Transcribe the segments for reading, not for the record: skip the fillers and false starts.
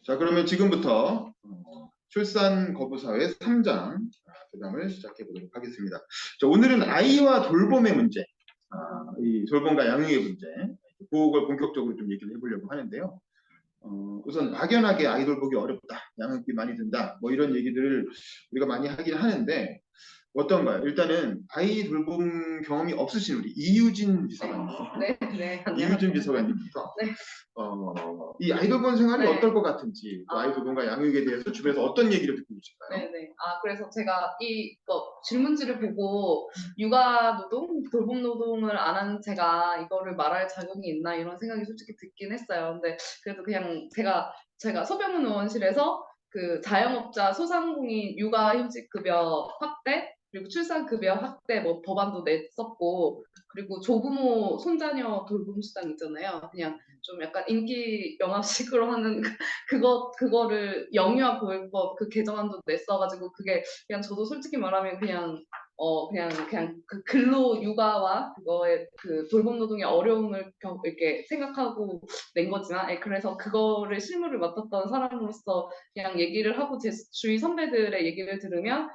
자, 그러면 지금부터 출산 거부 사회 3장 대담을 시작해 보도록 하겠습니다. 자, 오늘은 아이와 돌봄의 문제, 이 돌봄과 양육의 문제, 그걸 본격적으로 좀 얘기를 해보려고 하는데요. 우선 막연하게 아이돌 보기 어렵다, 양육비 많이 든다, 뭐 이런 얘기들을 우리가 많이 하긴 하는데 어떤가요? 일단은 아이 돌봄 경험이 없으신 우리 이유진 비서관님, 네, 이유진 비서관님부터 네. 이 아이 돌봄 생활이 네. 어떨 것 같은지, 또 아이 돌봄과 양육에 대해서 주변에서 어떤 얘기를 듣고 계실까요? 네네. 그래서 제가 질문지를 보고 육아노동, 돌봄노동을 안 하는 제가 이거를 말할 자격이 있나 이런 생각이 솔직히 듣긴 했어요. 근데 그래도 그냥 제가 소병원 의원실에서 그 자영업자 소상공인 육아휴직급여 확대 그리고 출산급여 확대 뭐 법안도 냈었고 그리고 조부모 손자녀 돌봄 수당 있잖아요. 그냥 좀 약간 인기 영합식으로 하는 그거를 영유아 보육법 그 개정안도 냈어가지고 그게 그냥 저도 솔직히 말하면 그냥 그 근로 육아와 그거의 그 돌봄 노동의 어려움을 이렇게 생각하고 낸 거지만 그래서 그거를 실무를 맡았던 사람으로서 그냥 얘기를 하고 제 주위 선배들의 얘기를 들으면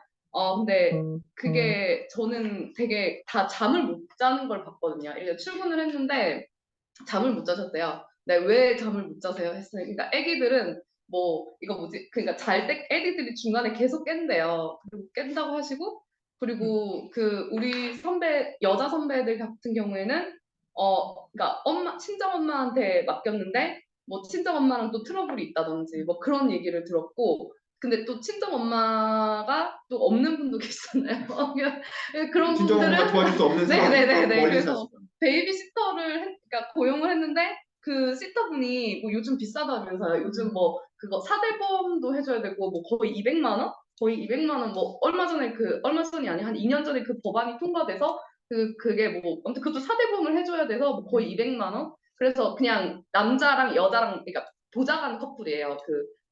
근데 그게 저는 되게 다 잠을 못 자는 걸 봤거든요. 이렇게 출근을 했는데 잠을 못 자셨대요. 네, 왜 잠을 못 자세요? 했어요. 그러니까 애기들은 그러니까 잘 때 애기들이 중간에 계속 깬대요. 그리고 깬다고 하시고 그리고 그 우리 여자 선배들 같은 경우에는 그러니까 친정 엄마한테 맡겼는데 뭐 친정 엄마랑 또 트러블이 있다든지 뭐 그런 얘기를 들었고 근데 또 친정 엄마가 또 없는 분도 계시잖아요. 그런 친정 분들은 엄마가 도와줄 수 없는 상황, 네네네네. 멀리 그래서 사시던. 베이비시터를 그러니까 고용을 했는데 그 시터분이 뭐 요즘 비싸다면서요. 요즘 뭐 그거 사대보험도 해줘야 되고 뭐 거의 200만 원? 거의 200만 원 뭐 얼마 전이 아니 한 2년 전에 그 법안이 통과돼서 그게 뭐 아무튼 그것도 사대보험을 해줘야 돼서 뭐 거의 200만 원? 그래서 그냥 남자랑 여자랑 그러니까 보좌관 커플이에요.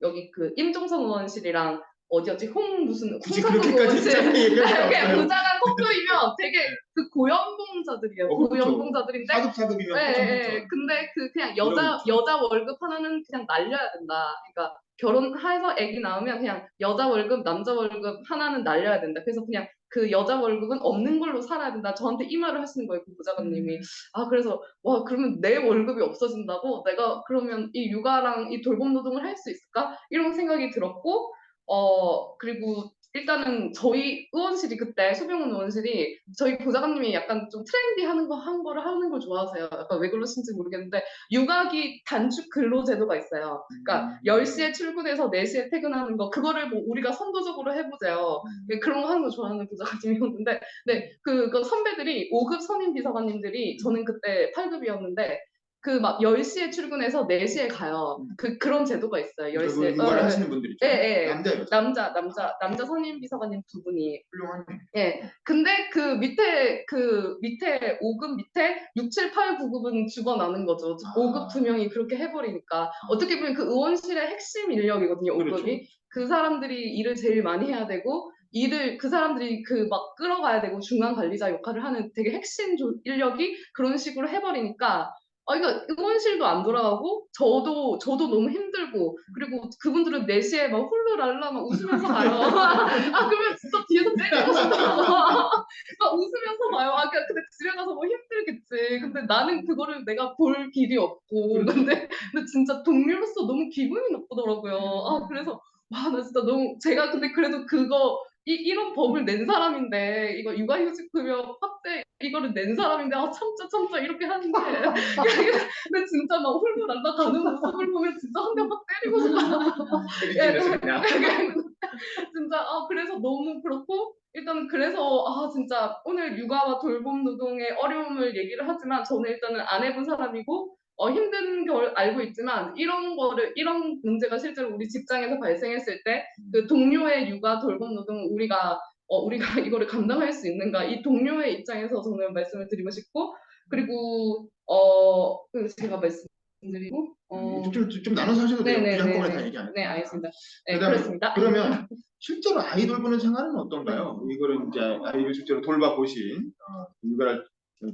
여기 그 임종성 의원실이랑 어디였지? 굳이 홍성국 그렇게까지 의원실 짧게 얘기할 수 그냥 없어요. 보좌관 커플이면 되게 그 고연봉자들이에요. 그렇죠. 고연봉자들인데 사급사급이면 근데 그냥 이런 여자 월급 하나는 그냥 날려야 된다. 그러니까 결혼해서 아기 낳으면 그냥 여자 월급, 남자 월급 하나는 날려야 된다. 그래서 그냥 그 여자 월급은 없는 걸로 살아야 된다. 저한테 이 말을 하시는 거예요, 그 보좌관님이. 그래서 와 그러면 내 월급이 없어진다고? 내가 그러면 이 육아랑 이 돌봄 노동을 할 수 있을까? 이런 생각이 들었고 그리고 일단은 저희 의원실이 그때 소병원 의원실이 저희 보좌관님이 약간 좀 트렌디한 거를 하는 걸 좋아하세요. 약간 왜 그러신지 모르겠는데 육아기 단축 근로제도가 있어요. 그러니까 10시에 출근해서 4시에 퇴근하는 거 그거를 뭐 우리가 선도적으로 해보자요. 그런 거 하는 거 좋아하는 보좌관님이었는데 근데 그 선배들이 5급 선임 비서관님들이 저는 그때 8급이었는데 그 막 10시에 출근해서 4시에 가요. 그런 제도가 있어요. 10시에. 육아를 하시는 분들 있죠. 예. 남자 남자 선임 비서관님 두 분이. 훌륭하네. 예. 근데 그 밑에 5급 밑에 6, 7, 8, 9급은 죽어나는 거죠. 5급 두 명이 그렇게 해버리니까. 어떻게 보면 그 의원실의 핵심 인력이거든요. 5급이. 그렇죠. 그 사람들이 일을 제일 많이 해야 되고 그 사람들이 막 끌어가야 되고 중간 관리자 역할을 하는 되게 핵심 인력이 그런 식으로 해버리니까 그러니까 의원실도 안 돌아가고 저도 너무 힘들고 그리고 그분들은 4시에 막 훌루랄라 막 웃으면서 가요. 그러면 진짜 뒤에서 때리고 싶더라고. 막 웃으면서 가요. 근데 집에 가서 뭐 힘들겠지. 근데 나는 그거를 내가 볼 길이 없고 근데 진짜 동료로서 너무 기분이 나쁘더라고요. 그래서 와 나 진짜 너무 제가 근데 그래도 이런 법을 낸 사람인데 이거 육아휴직급여 확대 이거를 낸 사람인데 참자 이렇게 하는데 근데 진짜 막 훌훌 날아가는 모습을 보면 진짜 한 대 확 때리고 싶다. 진짜 그래서 너무 그렇고 일단은 그래서 진짜 오늘 육아와 돌봄 노동의 어려움을 얘기를 하지만 저는 일단은 안 해본 사람이고 힘든 걸 알고 있지만 이런 문제가 실제로 우리 직장에서 발생했을 때 그 동료의 육아 돌봄 노동을 우리가 이거를 감당할 수 있는가 이 동료의 입장에서 저는 말씀을 드리고 싶고 그리고 제가 말씀드리고 좀 나눠서 하셔도 돼요. 네네네. 그냥 한꺼번에 다 얘기 안 해요. 네 알겠습니다. 네 그렇습니다. 그러면 실제로 아이 돌보는 생활은 어떤가요? 이거를 이제 아이를 실제로 돌봐보신 육아를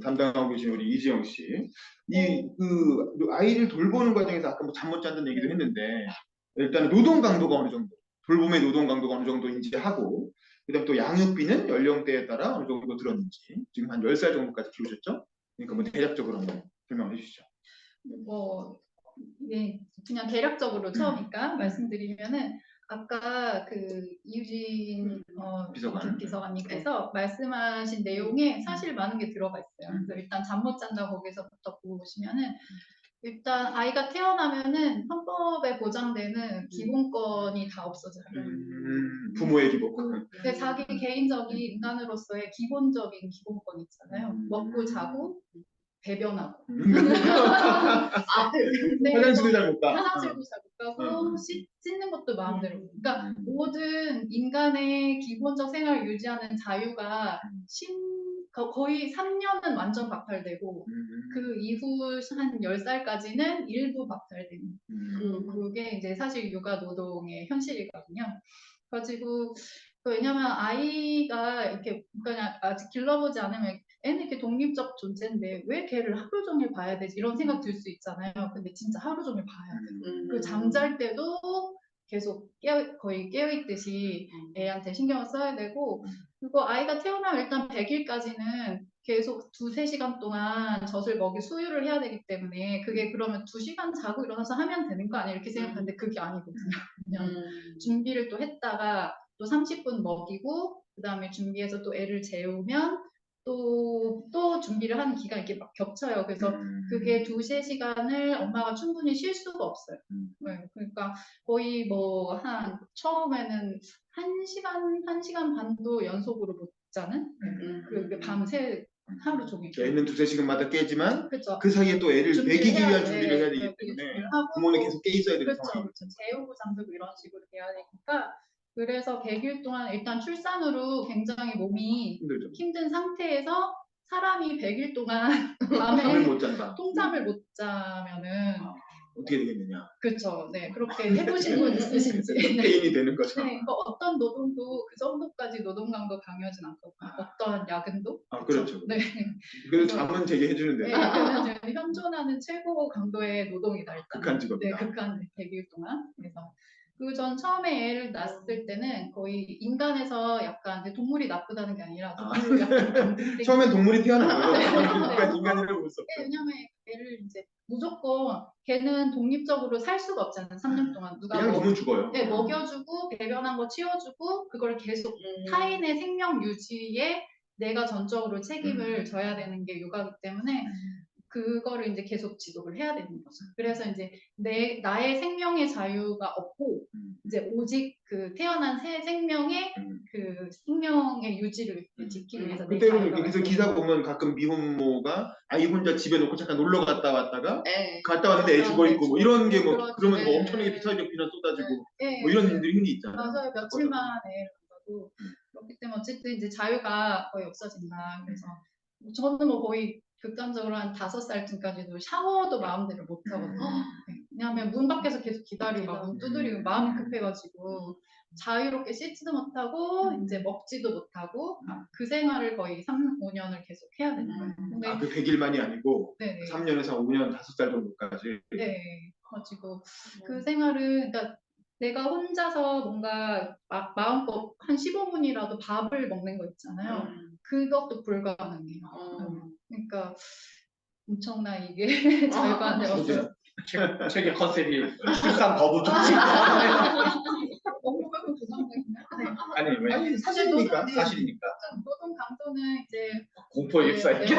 담당하고 계신 우리 이지영 씨, 그 아이를 돌보는 과정에서 아까 뭐 잠 못 잔다는 얘기도 했는데 일단 노동 강도가 어느 정도, 돌봄의 노동 강도가 어느 정도인지 하고 그다음 또 양육비는 연령대에 따라 어느 정도 들었는지 지금 한 10살 정도까지 키우셨죠? 그러니까 뭐 대략적으로 한번 설명해 주시죠. 뭐, 예, 그냥 대략적으로 처음이니까 말씀드리면은 아까 그 이유진 비서관. 비서관님께서 말씀하신 내용에 사실 많은 게 들어가 있어요. 그래서 일단 잠 못 잔다 거기서부터 보시면은 일단 아이가 태어나면은 헌법에 보장되는 기본권이 다 없어져요. 부모의 기본. 근데 자기 개인적인 인간으로서의 기본적인 기본권 있잖아요. 먹고 자고 배변하고. 네, 화장실도 잘 못 가. 화장실도 잘 못 가고 씻는 것도 마음대로. 그러니까 모든 인간의 기본적 생활을 유지하는 자유가 거의 3년은 완전 박탈되고 그 이후 한 10살까지는 일부 박탈되는 그게 이제 사실 육아 노동의 현실이거든요. 가지고 왜냐면 아이가 이렇게 그냥 아직 길러보지 않으면 애는 이렇게 독립적 존재인데 왜 걔를 하루 종일 봐야 되지 이런 생각 들 수 있잖아요. 근데 진짜 하루 종일 봐야 돼. 그 잠잘 때도 계속 거의 깨어있듯이 애한테 신경을 써야 되고 그리고 아이가 태어나면 일단 100일까지는 계속 2~3시간 동안 젖을 먹이 수유를 해야 되기 때문에 그게 그러면 2시간 자고 일어나서 하면 되는 거 아니야 이렇게 생각하는데 그게 아니거든요. 그냥 준비를 또 했다가 또 30분 먹이고 그 다음에 준비해서 또 애를 재우면 또 준비를 하는 기간이 이렇게 막 겹쳐요. 그래서 그게 2~3시간을 엄마가 충분히 쉴 수가 없어요. 네, 그러니까 거의 뭐 처음에는 1시간 반도 연속으로 못 자는 그 밤새 하루 종일. 애는 2~3시간마다 깨지만 그쵸. 그 사이에 또 애를 준비를 먹이기 해야 위한 돼. 준비를 해야 되기 네, 때문에 준비를 하고 부모는 계속 깨 있어야 되는 그렇죠. 상황이 재우고 잠들고 이런 식으로 돼야 되니까 그래서 100일 동안 일단 출산으로 굉장히 몸이 힘들죠. 힘든 상태에서 사람이 100일 동안 잠을 밤에 못 잔다. 통잠을 못 자면은 어떻게 되겠느냐. 그렇죠. 네, 그렇게 해보신 분 있으신지. 네. 페인이 되는 거죠. 네, 뭐 어떤 노동도 그 정도까지 노동 강도 강하진 않거든요. 어떤 야근도. 아, 그렇죠. 네. 그래서 잠은 되게 해주는데. 네, 그러면 현존하는 최고 강도의 노동이다 일단. 극한 직업이다. 네, 극한 100일 동안. 그래서 그 전 처음에 애를 낳았을 때는 거의 인간에서 약간 동물이 나쁘다는 게 아니라 동물로 약간 감정적인 처음엔 동물이 태어난 거죠. 네. 그러니까 인간이라고 볼 수 없죠. 네, 왜냐면 애를 이제 무조건 걔는 독립적으로 살 수가 없잖아요. 3년 동안 누가 그냥 두면 죽어요. 네, 먹여주고 배변한 거 치워주고 그걸 계속 타인의 생명 유지에 내가 전적으로 책임을 져야 되는 게 육아이기 때문에 그거를 이제 계속 지속을 해야 되는 거죠. 그래서 이제 나의 생명의 자유가 없고 이제 오직 그 태어난 새 생명의 그 생명의 유지를 지키기 위해서 내 그때는 자유가 그래서 기사 보면 가끔 미혼모가 아이 혼자 집에 놓고 잠깐 놀러 갔다 왔다가 네. 갔다 왔는데 애 죽어 있고 뭐 이런 게 뭐 그렇죠. 그러면 뭐 네. 엄청나게 비사적 비난 쏟아지고 네. 뭐 이런 일들이 흔히 있잖아요. 맞아요. 며칠만 애를 간다고 그렇기 때문에 어쨌든 이제 자유가 거의 없어진다. 그래서 저는 뭐 거의 극단적으로 한 5살쯤까지도 샤워도 마음대로 못 하거든요. 네. 왜냐하면 문 밖에서 계속 기다리고 막 문 두드리고 마음이 급해가지고 자유롭게 씻지도 못하고 이제 먹지도 못하고 그 생활을 거의 3~5년을 계속 해야 되는 거예요. 근데 그 100일만이 아니고 네네. 3년에서 5년, 5살 정도까지. 네. 가지고 그 생활은 그러니까 내가 혼자서 뭔가 마음껏 한 15분이라도 밥을 먹는 거 있잖아요. 그것도 불가능해요. 그러니까 엄청나 이게 자유가 안 되었어요. 책의 컨셉이 출산 거부 특집. 업무가 부정적이네. 아니 왜? 아니 사실이니까. 사실이니까. 노동 강도는 이제 공포 입사이게.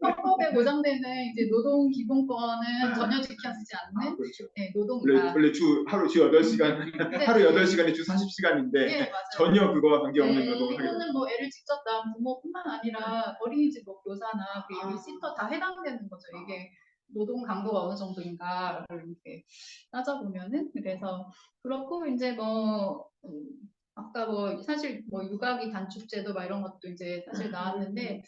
헌법에 보장되는 이제 노동 기본권은 전혀 지켜지지 않는 그렇죠. 네, 노동이다. 원래 하루 주 8시간, 하루 8시간이 주 40시간인데 네, 맞아요. 전혀 그거와 관계없는 네, 노동을 하게 이거는 뭐 애를 직접 낳은 부모뿐만 아니라 어린이집 뭐 교사나 그 베이비시터 다 해당되는 거죠. 이게 노동 강도가 어느 정도인가를 이렇게 따져보면은 그래서 그렇고 이제 뭐 아까 뭐 사실 뭐 육아기 단축제도 막 이런 것도 이제 사실 나왔는데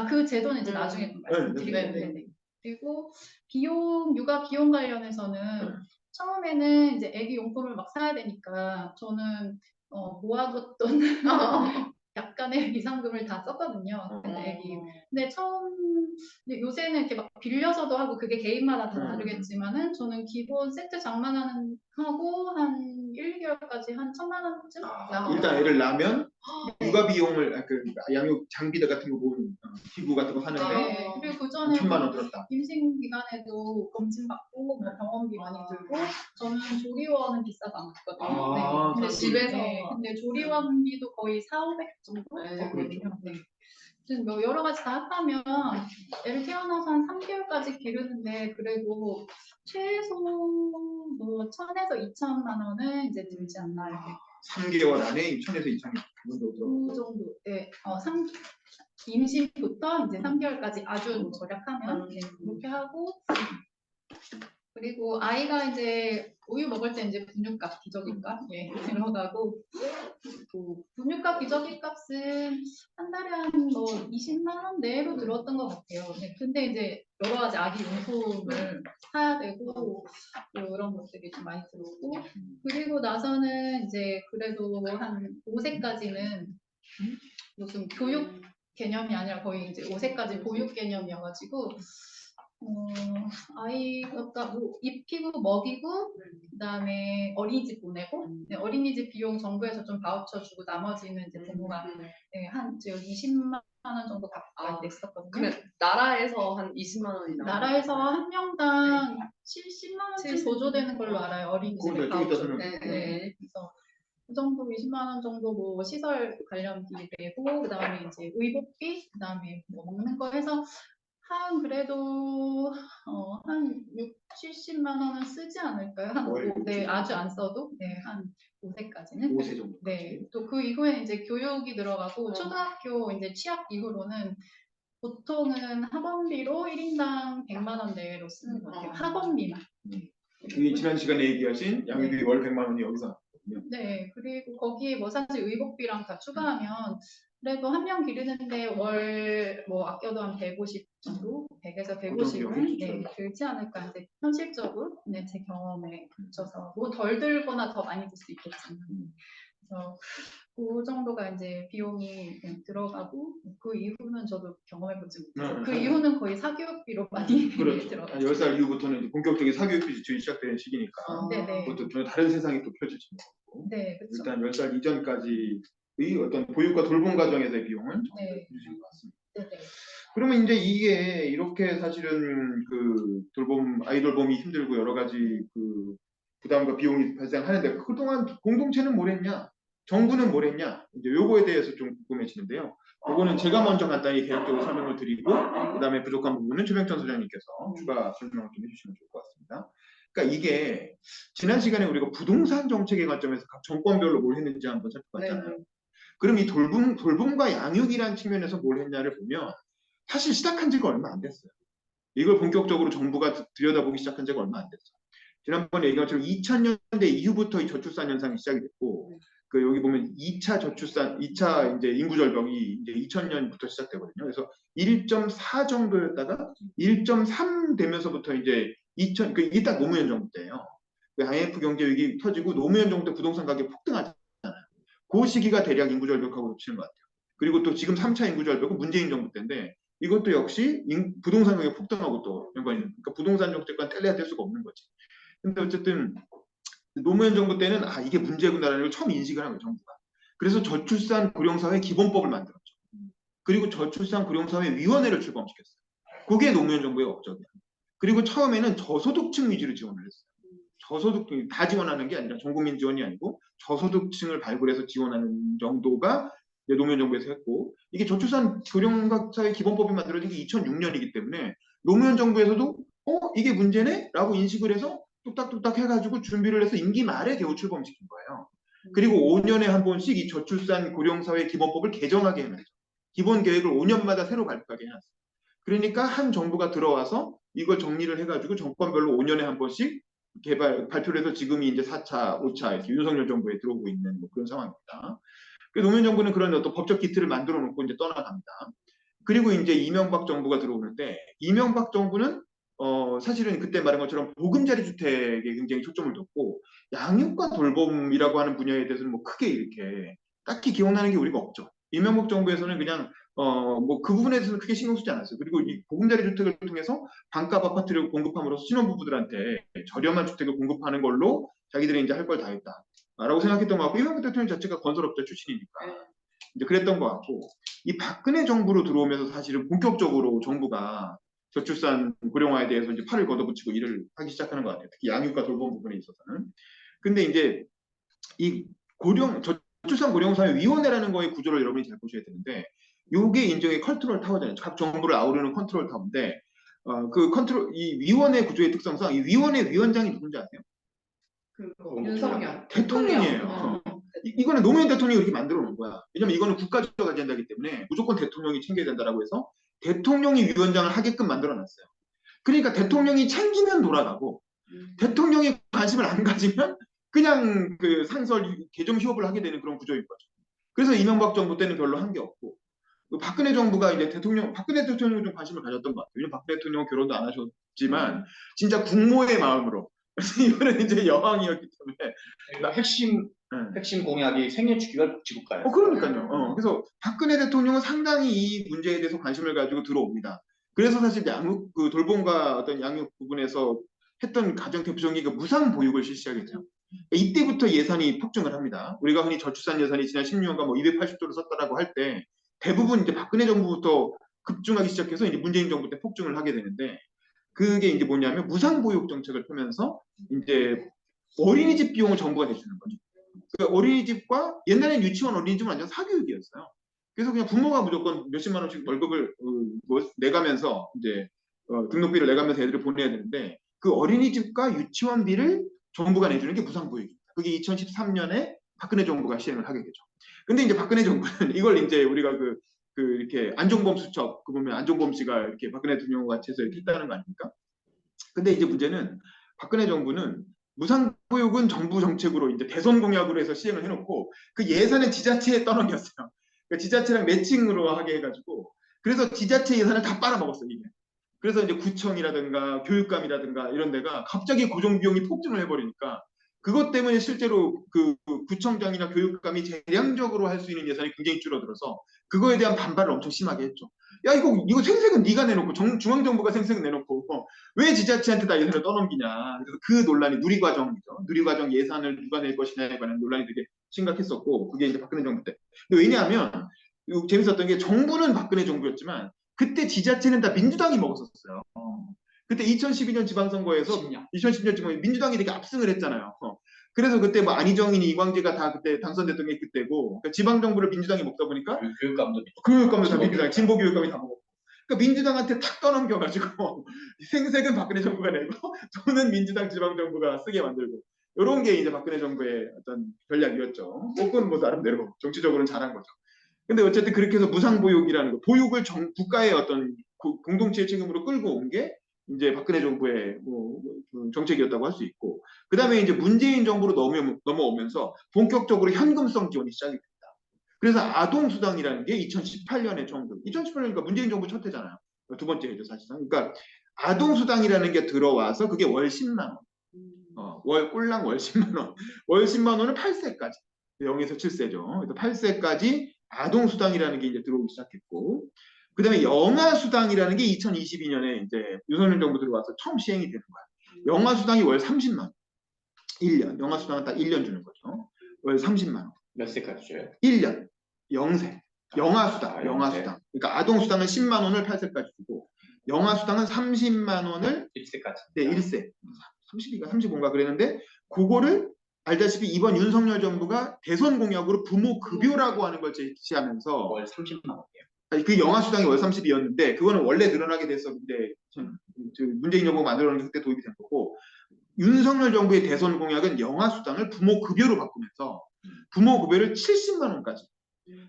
그 제도는 이제 나중에 좀 말씀드리겠습니다. 네. 그리고 육아 비용 관련해서는 처음에는 이제 아기 용품을 막 사야 되니까 저는 모아뒀던 약간의 비상금을 다 썼거든요. 어. 근데 근데 요새는 이렇게 막 빌려서도 하고 그게 개인마다 다 다르겠지만은 저는 기본 세트 장만하는 하고 한 1, 2개월까지 한 1,000만 원쯤 일단 애를 낳으면 육아 비용을 그 양육 장비들 같은 거 모은 기구 같은 거 사는데 네. 그리고 그 전에 1,000만 원 들었다. 임신 기간에도 검진 받고 뭐 병원비 많이 들고 저는 조리원은 비싸서 안 갔거든요. 아, 근데 집에서. 근데 조리원비도 거의 4,500 정도 네. 되거든요. 네. 아무튼 뭐 여러 가지 다 합하면 애를 태어나서 한 3개월까지 기르는데 그래도 최소 뭐 1,000에서 2,000만 원은 이제 들지 않나 이렇게. 3개월 안에 1,000에서 2,000 정도 그 들어. 정도. 네. 임신부터 이제 3개월까지 아주 절약하면 그렇게 하고 그리고 아이가 이제 우유 먹을 때 이제 분유값, 기저귀값 들어가고 그 분유값, 기저귀값은 한 달에 한 뭐 20만 원 내로 들었던 것 같아요. 네, 근데 이제 여러 가지 아기 용품을 사야 되고 이런 것들이 좀 많이 들어오고 그리고 나서는 이제 그래도 한 5세까지는 무슨 교육 개념이 아니라 거의 이제 5세까지 보육 개념이어가지고 아이가 뭐 입히고 먹이고 그다음에 어린이집 보내고 네, 어린이집 비용 정부에서 좀 바우처 주고 나머지는 이제 부모가 네, 한 지금 20만 원 정도 가까이 냈었거든요. 그러면 나라에서 한 20만 원이 나와요. 나라에서 한 명당 70만 원쯤 보조되는 걸로 알아요. 어린이집에 그거는 좀 이따 바우처. 설명해. 네. 그래서 그 정도 20만 원 정도 뭐 시설 관련비 내고 그다음에 이제 의복비 그다음에 뭐 먹는 거 해서 한 그래도 한 6, 70만 원은 쓰지 않을까요? 네, 아주 안 써도 한 5세까지는. 5세 정도. 네. 또 그 이후에 이제 교육이 들어가고 초등학교 이제 취학 이후로는 보통은 학원비로 1인당 100만 원 내외로 쓰는 것 같아요. 학원비만. 이 지난 시간에 얘기하신 양육비 월 100만 원이 여기서 네, 그리고 거기에 뭐 사실 의복비랑 다 추가하면 그래도 한 명 기르는데 월 뭐 아껴도 한 150 정도, 100에서 150은 네, 들지 않을까 이제 현실적으로 제 경험에 붙여서 뭐 덜 들거나 더 많이 들 수 있겠지만 그래서 그 정도가 이제 비용이 들어가고 그 이후는 저도 경험해보지 못해서 그 이후는 거의 사교육비로 많이 들어가요. 한 10살 이후부터는 이제 본격적인 사교육비 지출이 시작되는 시기니까 네네. 그것도 전혀 다른 세상이 또 펼쳐지는 거고 네, 그렇죠. 일단 10살 이전까지의 어떤 보육과 돌봄 과정에서의 비용은 네. 주신 것 같습니다. 네네. 그러면 이제 이게 이렇게 사실은 그 아이 돌봄이 힘들고 여러 가지 그 부담과 비용이 발생하는데 그동안 공동체는 뭘 했냐? 정부는 뭘 했냐? 이제 요거에 대해서 좀 궁금해지는데요. 요거는 제가 먼저 간단히 개혁적으로 설명을 드리고 그다음에 부족한 부분은 최병천 소장님께서 추가 설명을 좀 해주시면 좋을 것 같습니다. 그러니까 이게 지난 시간에 우리가 부동산 정책의 관점에서 각 정권별로 뭘 했는지 한번 살펴봤잖아요. 그럼 이 돌봄과 양육이라는 측면에서 뭘 했냐를 보면 사실 시작한 지가 얼마 안 됐어요. 이걸 본격적으로 정부가 들여다보기 시작한 지가 얼마 안 됐어요. 지난번에 얘기한 것처럼 2000년대 이후부터 이 저출산 현상이 시작이 됐고 그 여기 보면 2차 저출산, 2차 이제 인구 절벽이 이제 2000년부터 시작되거든요. 그래서 1.4 정도였다가 1.3 되면서부터 이제 이게 딱 노무현 정부 때예요. 그 IMF 경제 위기 터지고 노무현 정부 때 부동산 가격 폭등하잖아요. 그 시기가 대략 인구 절벽하고 겹치는 것 같아요. 그리고 또 지금 3차 인구 절벽은 문재인 정부 때인데 이것도 역시 부동산 가격 폭등하고 또 연관이 있는. 그러니까 부동산 정책과는 뗄래야 뗄 수가 없는 거지. 근데 어쨌든 노무현 정부 때는 이게 문제구나라는 걸 처음 인식을 한 거예요, 정부가. 그래서 저출산 고령사회 기본법을 만들었죠. 그리고 저출산 고령사회 위원회를 출범시켰어요. 그게 노무현 정부의 업적이에요. 그리고 처음에는 저소득층 위주로 지원을 했어요. 저소득층 다 지원하는 게 아니라 전국민 지원이 아니고 저소득층을 발굴해서 지원하는 정도가 노무현 정부에서 했고 이게 저출산 고령사회 기본법이 만들어진 게 2006년이기 때문에 노무현 정부에서도 이게 문제네? 라고 인식을 해서 뚝딱뚝딱 해가지고 준비를 해서 임기 말에 겨우 출범시킨 거예요. 그리고 5년에 한 번씩 이 저출산 고령사회 기본법을 개정하게 해놨죠. 기본 계획을 5년마다 새로 발표하게 해놨어요. 그러니까 한 정부가 들어와서 이걸 정리를 해가지고 정권별로 5년에 한 번씩 발표를 해서 지금이 이제 4차, 5차 이렇게 윤석열 정부에 들어오고 있는 뭐 그런 상황입니다. 그래서 노무현 정부는 그런 어떤 법적 기틀을 만들어 놓고 이제 떠나갑니다. 그리고 이제 이명박 정부가 들어오는데 이명박 정부는 사실은 그때 말한 것처럼 보금자리 주택에 굉장히 초점을 뒀고 양육과 돌봄이라고 하는 분야에 대해서는 뭐 크게 이렇게 딱히 기억나는 게 우리가 없죠. 이명박 정부에서는 그냥 뭐 그 부분에 대해서는 크게 신경 쓰지 않았어요. 그리고 이 보금자리 주택을 통해서 반값 아파트를 공급함으로써 신혼부부들한테 저렴한 주택을 공급하는 걸로 자기들이 이제 할 걸 다 했다라고 생각했던 것 같고 이명박 대통령 자체가 건설업자 출신이니까 이제 그랬던 것 같고 이 박근혜 정부로 들어오면서 사실은 본격적으로 정부가 저출산 고령화에 대해서 이제 팔을 걷어붙이고 일을 하기 시작하는 것 같아요. 특히 양육과 돌봄 부분에 있어서는. 근데 이제 이 저출산 고령사회위원회라는 거의 구조를 여러분이 잘 보셔야 되는데 요게 인정의 컨트롤 타워잖아요. 각 정부를 아우르는 컨트롤 타워인데 이 위원회 구조의 특성상 이 위원회 위원장이 누군지 아세요? 윤석열 대통령이에요. 이거는 노무현 대통령이 이렇게 만들어 놓은 거야. 왜냐면 이거는 국가적 아젠다이기 때문에 무조건 대통령이 챙겨야 된다라고 해서 대통령이 위원장을 하게끔 만들어 놨어요. 그러니까 대통령이 챙기면 돌아가고 대통령이 관심을 안 가지면 그냥 그 상설 개정 휴업을 하게 되는 그런 구조인 거죠. 그래서 이명박 정부 때는 별로 한 게 없고 박근혜 정부가 이제 박근혜 대통령이 좀 관심을 가졌던 것 같아요. 왜냐면 박근혜 대통령은 결혼도 안 하셨지만 진짜 국모의 마음으로 이거는 이제 여왕이었기 때문에 핵심 공약이 생애주기가 복지국가예요. 그러니까요. 그래서 박근혜 대통령은 상당히 이 문제에 대해서 관심을 가지고 들어옵니다. 그래서 사실 그 돌봄과 어떤 양육 부분에서 했던 가장 대표적인 게 무상 보육을 실시하겠죠. 이때부터 예산이 폭증을 합니다. 우리가 흔히 저출산 예산이 지난 16년간 뭐 280조를 썼다라고 할 때 대부분 이제 박근혜 정부부터 급증하기 시작해서 이제 문재인 정부 때 폭증을 하게 되는데 그게 이제 뭐냐면 무상 보육 정책을 펴면서 이제 어린이집 비용을 정부가 대주는 거죠. 그 어린이집과 옛날엔 유치원 어린이집은 완전 사교육이었어요. 그래서 그냥 부모가 무조건 몇십만 원씩 월급을 내가면서 이제 등록비를 내가면서 애들을 보내야 되는데 그 어린이집과 유치원비를 정부가 내주는 게 무상보육입니다. 그게 2013년에 박근혜 정부가 시행을 하게 되죠. 근데 이제 박근혜 정부는 이걸 이제 우리가 이렇게 안종범 수첩, 그 보면 안종범 씨가 이렇게 박근혜 대통령 같이 해서 이렇게 했다는 거 아닙니까? 근데 이제 문제는 박근혜 정부는 무상보육은 정부 정책으로 이제 대선 공약으로 해서 시행을 해놓고 그 예산은 지자체에 떠넘겼어요. 그러니까 지자체랑 매칭으로 하게 해가지고 그래서 지자체 예산을 다 빨아먹었어요 이게. 그래서 이제 구청이라든가 교육감이라든가 이런 데가 갑자기 고정비용이 폭증을 해버리니까 그것 때문에 실제로 그 구청장이나 교육감이 재량적으로 할 수 있는 예산이 굉장히 줄어들어서 그거에 대한 반발을 엄청 심하게 했죠. 야 이거 생색은 네가 내놓고 중앙정부가 생색 내놓고 왜 지자체한테 다 예산을 떠넘기냐. 그래서 그 논란이 누리과정이죠. 누리과정 예산을 누가 낼 것이냐에 관한 논란이 되게 심각했었고 그게 이제 박근혜 정부 때. 근데 왜냐하면 재밌었던 게 정부는 박근혜 정부였지만 그때 지자체는 다 민주당이 먹었었어요. 그때 2012년 지방선거에서 2010년 지방에 민주당이 되게 압승을 했잖아요. 그래서 그때 뭐 안희정이니 이광재가 다 그때 당선됐던 게 그때고 그러니까 지방정부를 민주당이 먹다 보니까 교육감도 다 민주당, 진보 교육감이 다 먹었고 그러니까 민주당한테 탁 떠넘겨가지고 생색은 박근혜 정부가 내고 돈은 민주당 지방정부가 쓰게 만들고 이런 게 이제 박근혜 정부의 어떤 전략이었죠. 그건 뭐 나름대로 정치적으로는 잘한 거죠. 근데 어쨌든 그렇게 해서 무상보육이라는 거, 보육을 국가의 어떤 공동체의 책임으로 끌고 온 게 이제 박근혜 정부의 정책이었다고 할 수 있고, 그 다음에 이제 문재인 정부로 넘어오면서 본격적으로 현금성 지원이 시작이 됩니다. 그래서 아동수당이라는 게 2018년에 처음 2018년이니까 문재인 정부 첫 해잖아요. 두 번째 해죠 사실상. 그러니까 아동수당이라는 게 들어와서 그게 월 10만 원, 꼴랑 월 10만 원, 월 10만 원은 8세까지 0에서 7세죠. 그래서 8세까지 아동수당이라는 게 이제 들어오기 시작했고, 그 다음에 영아수당이라는 게 2022년에 이제 윤석열 정부 들어와서 처음 시행이 되는 거야. 영아수당이 월 30만 원. 1년. 영아수당은 딱 1년 주는 거죠. 월 30만 원. 몇 세까지 줘요? 1년. 0세. 영아수당. 영아수당. 영세. 그러니까 아동수당은 10만 원을 8세까지 주고, 영아수당은 30만 원을 1세까지. 네, 1세. 32가 35인가 그랬는데, 그거를 알다시피 이번 윤석열 정부가 대선 공약으로 부모 급여라고 하는 걸 제시하면서 월 30만 원이에요. 그 영아수당이 월 30이었는데 그거는 원래 늘어나게 됐었는데 문재인 정부가 만들어놓은 게 그때 도입이 된 거고 윤석열 정부의 대선 공약은 영아수당을 부모 급여로 바꾸면서 부모 급여를 70만 원까지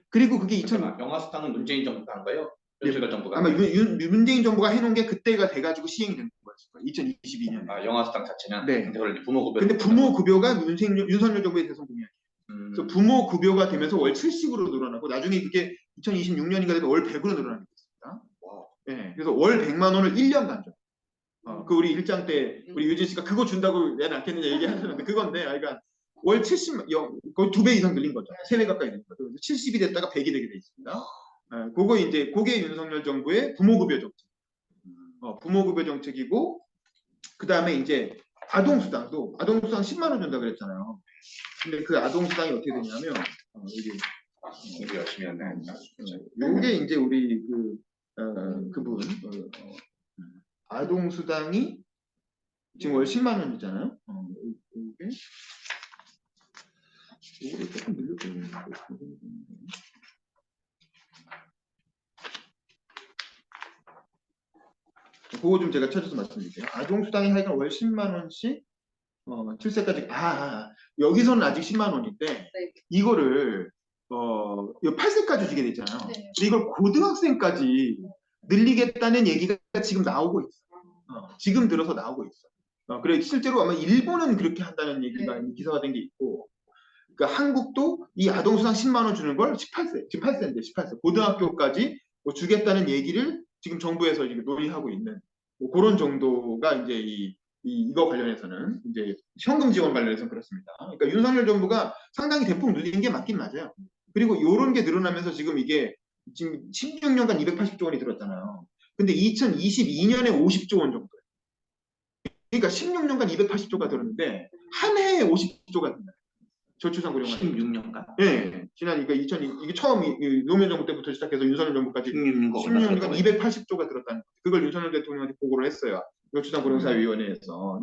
그리고 그게 영아수당은 문재인 정부가 한 거예요? 윤석열 정부가 아마 문재인 정부가 해놓은 게 그때가 돼가지고 시행이 된 거였을 거예요. 2022년에. 영아수당 자체는. 네. 근데 그걸 부모 급여. 근데 부모 급여가 윤석열 정부의 대선 공약이에요. 그래서 부모 급여가 되면서 월 70으로 늘어나고 나중에 그게 2026년인가 되면 월 100으로 늘어나게 됐습니다. 네, 그래서 월 100만 원을 1년간 줘. 그 우리 일장 때 우리 유진 씨가 그거 준다고 왜 낳겠느냐 얘기하셨는데 그건데 그러니까 월 70만, 거의 2배 이상 늘린 거죠. 3배 가까이 늘린 거죠. 70이 됐다가 100이 되게 돼 있습니다. 그게 윤석열 정부의 부모급여 정책. 부모급여 정책이고, 그 다음에 이제 아동수당도, 아동수당 10만 원 준다 그랬잖아요. 근데 그 아동수당이 어떻게 되냐면, 이게 열심히 하네. 요게 이제 우리 그분, 아동수당이 지금 월 10만 원이잖아요. 이거를 조금 늘려보는 그거 좀 제가 찾아서 말씀드릴게요. 아동수당이 하여간 월 10만 원씩 7세까지 여기서는 아직 10만 원인데 네. 이거를 8세까지 주게 되잖아요. 네. 근데 이걸 고등학생까지 늘리겠다는 얘기가 지금 나오고 있어요. 지금 들어서 나오고 있어요. 그래 실제로 아마 일본은 그렇게 한다는 얘기가 기사가 된 게 있고, 그러니까 한국도 이 아동수당 10만 원 주는 걸 18세, 지금 8세인데 18세 고등학교까지 뭐 주겠다는 얘기를 지금 정부에서 지금 논의하고 있는 뭐 그런 정도가 이제 이거 관련해서는 이제 현금 지원 관련해서는 그렇습니다. 그러니까 윤석열 정부가 상당히 대폭 늘린 게 맞긴 맞아요. 그리고 이런 게 늘어나면서 지금 이게 지금 16년간 280조 원이 들었잖아요. 근데 2022년에 50조 원 정도예요. 그러니까 16년간 280조가 들었는데 한 해에 50조가 된다. 저출산 고령화 16년간? 네, 지난 이게 처음 노무현 정부 때부터 시작해서 윤석열 정부까지 16년간 280조가 들었다는 거. 그걸 윤석열 대통령한테 보고를 했어요. 저출산 고령사위원회에서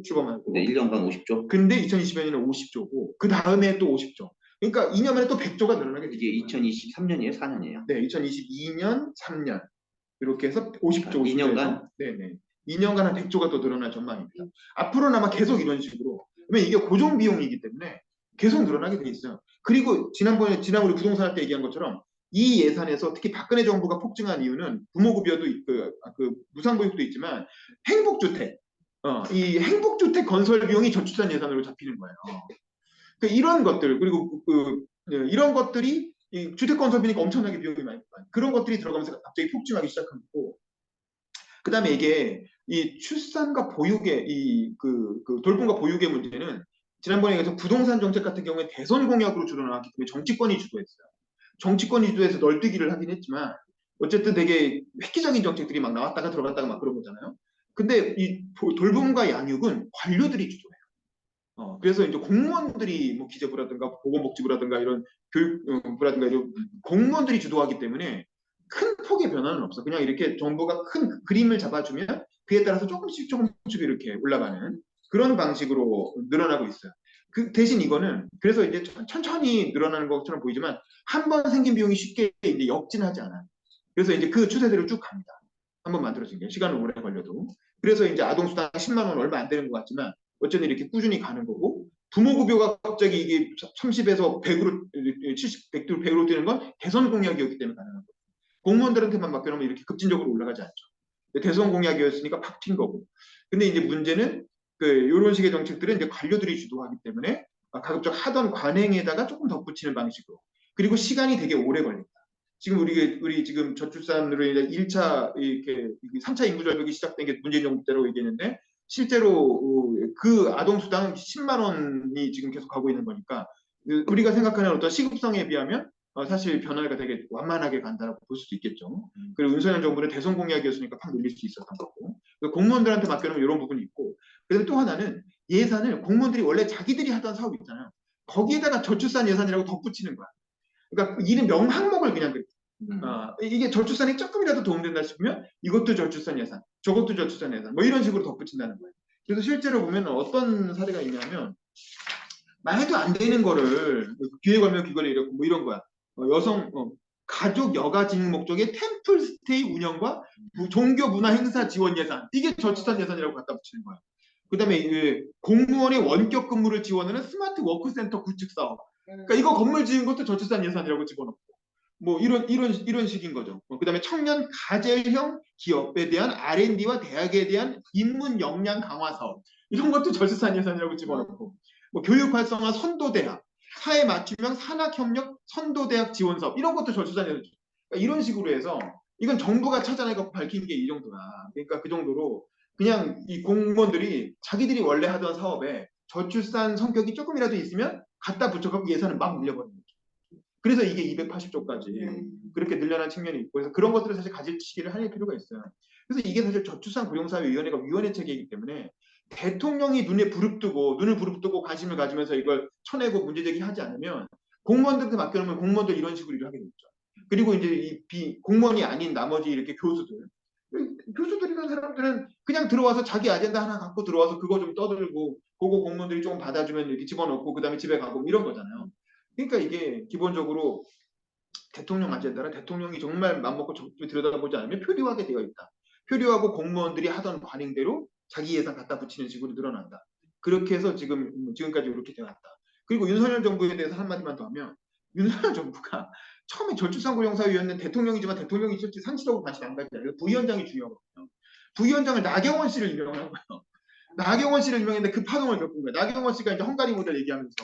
출범하고. 근데 1년간 50조? 근데 2020년에는 50조고 그 다음에 또 50조. 그러니까 2년 만에 또 100조가 늘어나게 되죠. 이게 2023년이에요? 4년이에요? 네, 2022년, 3년 이렇게 해서 50조. 2년간? 네네. 2년간 한 100조가 더 늘어날 전망입니다. 앞으로는 아마 계속 이런 식으로. 왜냐면 이게 고정 비용이기 때문에 계속 늘어나게 돼 있어요. 그리고 지난 우리 부동산 할 때 얘기한 것처럼 이 예산에서 특히 박근혜 정부가 폭증한 이유는 부모급여도 무상보육도 있지만 행복주택, 이 행복주택 건설 비용이 저출산 예산으로 잡히는 거예요. 그러니까 이런 것들 그리고 이런 것들이 이 주택 건설 비니까 엄청나게 비용이 많이 들어요. 그런 것들이 들어가면서 갑자기 폭증하기 시작한 거고. 그다음에 이게 이 출산과 보육의 돌봄과 보육의 문제는 지난번에 그래서 부동산 정책 같은 경우에 대선 공약으로 주로 나왔기 때문에 정치권이 주도했어요. 정치권이 주도해서 널뛰기를 하긴 했지만 어쨌든 되게 획기적인 정책들이 막 나왔다가 들어갔다가 막 그런 거잖아요. 근데 이 돌봄과 양육은 관료들이 주도해요. 그래서 이제 공무원들이 뭐 기재부라든가 보건복지부라든가 이런 교육부라든가 이런 공무원들이 주도하기 때문에 큰 폭의 변화는 없어. 그냥 이렇게 정부가 큰 그림을 잡아주면 그에 따라서 조금씩 이렇게 올라가는 그런 방식으로 늘어나고 있어요. 그 대신 이거는 그래서 이제 천천히 늘어나는 것처럼 보이지만 한 번 생긴 비용이 쉽게 이제 역진하지 않아요. 그래서 이제 그 추세대로 쭉 갑니다. 한 번 만들어진 게 시간은 오래 걸려도. 그래서 이제 아동수당 10만 원 얼마 안 되는 것 같지만 어쨌든 이렇게 꾸준히 가는 거고, 부모급여가 갑자기 이게 30에서 100으로 70, 100으로 뛰는 건 대선 공약이었기 때문에 가능한 거예요. 공무원들한테만 맡겨놓으면 이렇게 급진적으로 올라가지 않죠. 대선 공약이었으니까 팍 튄 거고. 근데 이제 문제는 이런 식의 정책들은 이제 관료들이 주도하기 때문에 가급적 하던 관행에다가 조금 덧붙이는 방식으로. 그리고 시간이 되게 오래 걸린다. 지금 우리 지금 저출산으로 인해 1차 이렇게 3차 인구 절벽이 시작된 게 문재인 정부 때라고 얘기했는데 실제로 그 아동수당 10만 원이 지금 계속 가고 있는 거니까 우리가 생각하는 어떤 시급성에 비하면 사실 변화가 되게 완만하게 간다고 볼 수도 있겠죠. 그리고 윤석열 정부는 대선 공약이었으니까 팍 늘릴 수 있었던 거고, 공무원들한테 맡겨놓으면 이런 부분이 있고, 그다음에 또 하나는 예산을 공무원들이 원래 자기들이 하던 사업 있잖아요. 거기에다가 저출산 예산이라고 덧붙이는 거야. 그러니까 이름 명항목을 그냥 이게 저출산에 조금이라도 도움된다 싶으면 이것도 저출산 예산, 저것도 저출산 예산, 뭐 이런 식으로 덧붙인다는 거예요. 그래서 실제로 보면 어떤 사례가 있냐면 말도 안 되는 거를 기회 걸면 귀걸이 이렇고 뭐 이런 거야. 가족 여가 진흥 목적의 템플 스테이 운영과 종교 문화 행사 지원 예산, 이게 저출산 예산이라고 갖다 붙이는 거야. 그다음에 공무원의 원격 근무를 지원하는 스마트 워크센터 구축 사업. 그러니까 이거 건물 지은 것도 저출산 예산이라고 집어넣고 뭐 이런 식인 거죠. 그다음에 청년 가젤형 기업에 대한 R&D와 대학에 대한 인문 역량 강화 사업, 이런 것도 저출산 예산이라고 집어넣고, 뭐 교육 활성화 선도대학, 사회 맞춤형 산학협력 선도대학 지원 사업, 이런 것도 저출산 예산. 그러니까 이런 식으로 해서 이건 정부가 찾아내고 밝힌 게 이 정도다. 그러니까 그 정도로 그냥 이 공무원들이 자기들이 원래 하던 사업에 저출산 성격이 조금이라도 있으면 갖다 붙여갖고 예산을 막 늘려버리는 거죠. 그래서 이게 280조까지 그렇게 늘려난 측면이 있고, 그래서 그런 것들을 사실 가지치기를 할 필요가 있어요. 그래서 이게 사실 저출산 고령사회위원회가 위원회 체계이기 때문에 대통령이 눈을 부릅뜨고 관심을 가지면서 이걸 쳐내고 문제제기하지 않으면 공무원들한테 맡겨놓으면 공무원들 이런 식으로 일을 하게 되죠. 그리고 이제 공무원이 아닌 나머지 이렇게 교수들이라는 사람들은 그냥 들어와서 자기 아젠다 하나 갖고 들어와서 그거 좀 떠들고 그거 공무원들이 조금 받아주면 이렇게 집어넣고 그 다음에 집에 가고 이런 거잖아요. 그러니까 이게 기본적으로 대통령 아젠다라 대통령이 정말 맘먹고 들여다보지 않으면 표류하게 되어 있다. 표류하고 공무원들이 하던 관행대로 자기 예산 갖다 붙이는 식으로 늘어난다. 그렇게 해서 지금까지 이렇게 되어왔다. 그리고 윤석열 정부에 대해서 한마디만 더 하면 윤석열 정부가 처음에 저출산고령사위원회는 대통령이지만 대통령이 실제 상시라고 관심 안 가지잖아요. 부위원장이 중요하거든요. 부위원장을 나경원 씨를 임명한 거예요. 나경원 씨를 임명했는데 그 파동을 겪은 거예요. 나경원 씨가 이제 헝가리 모델 얘기하면서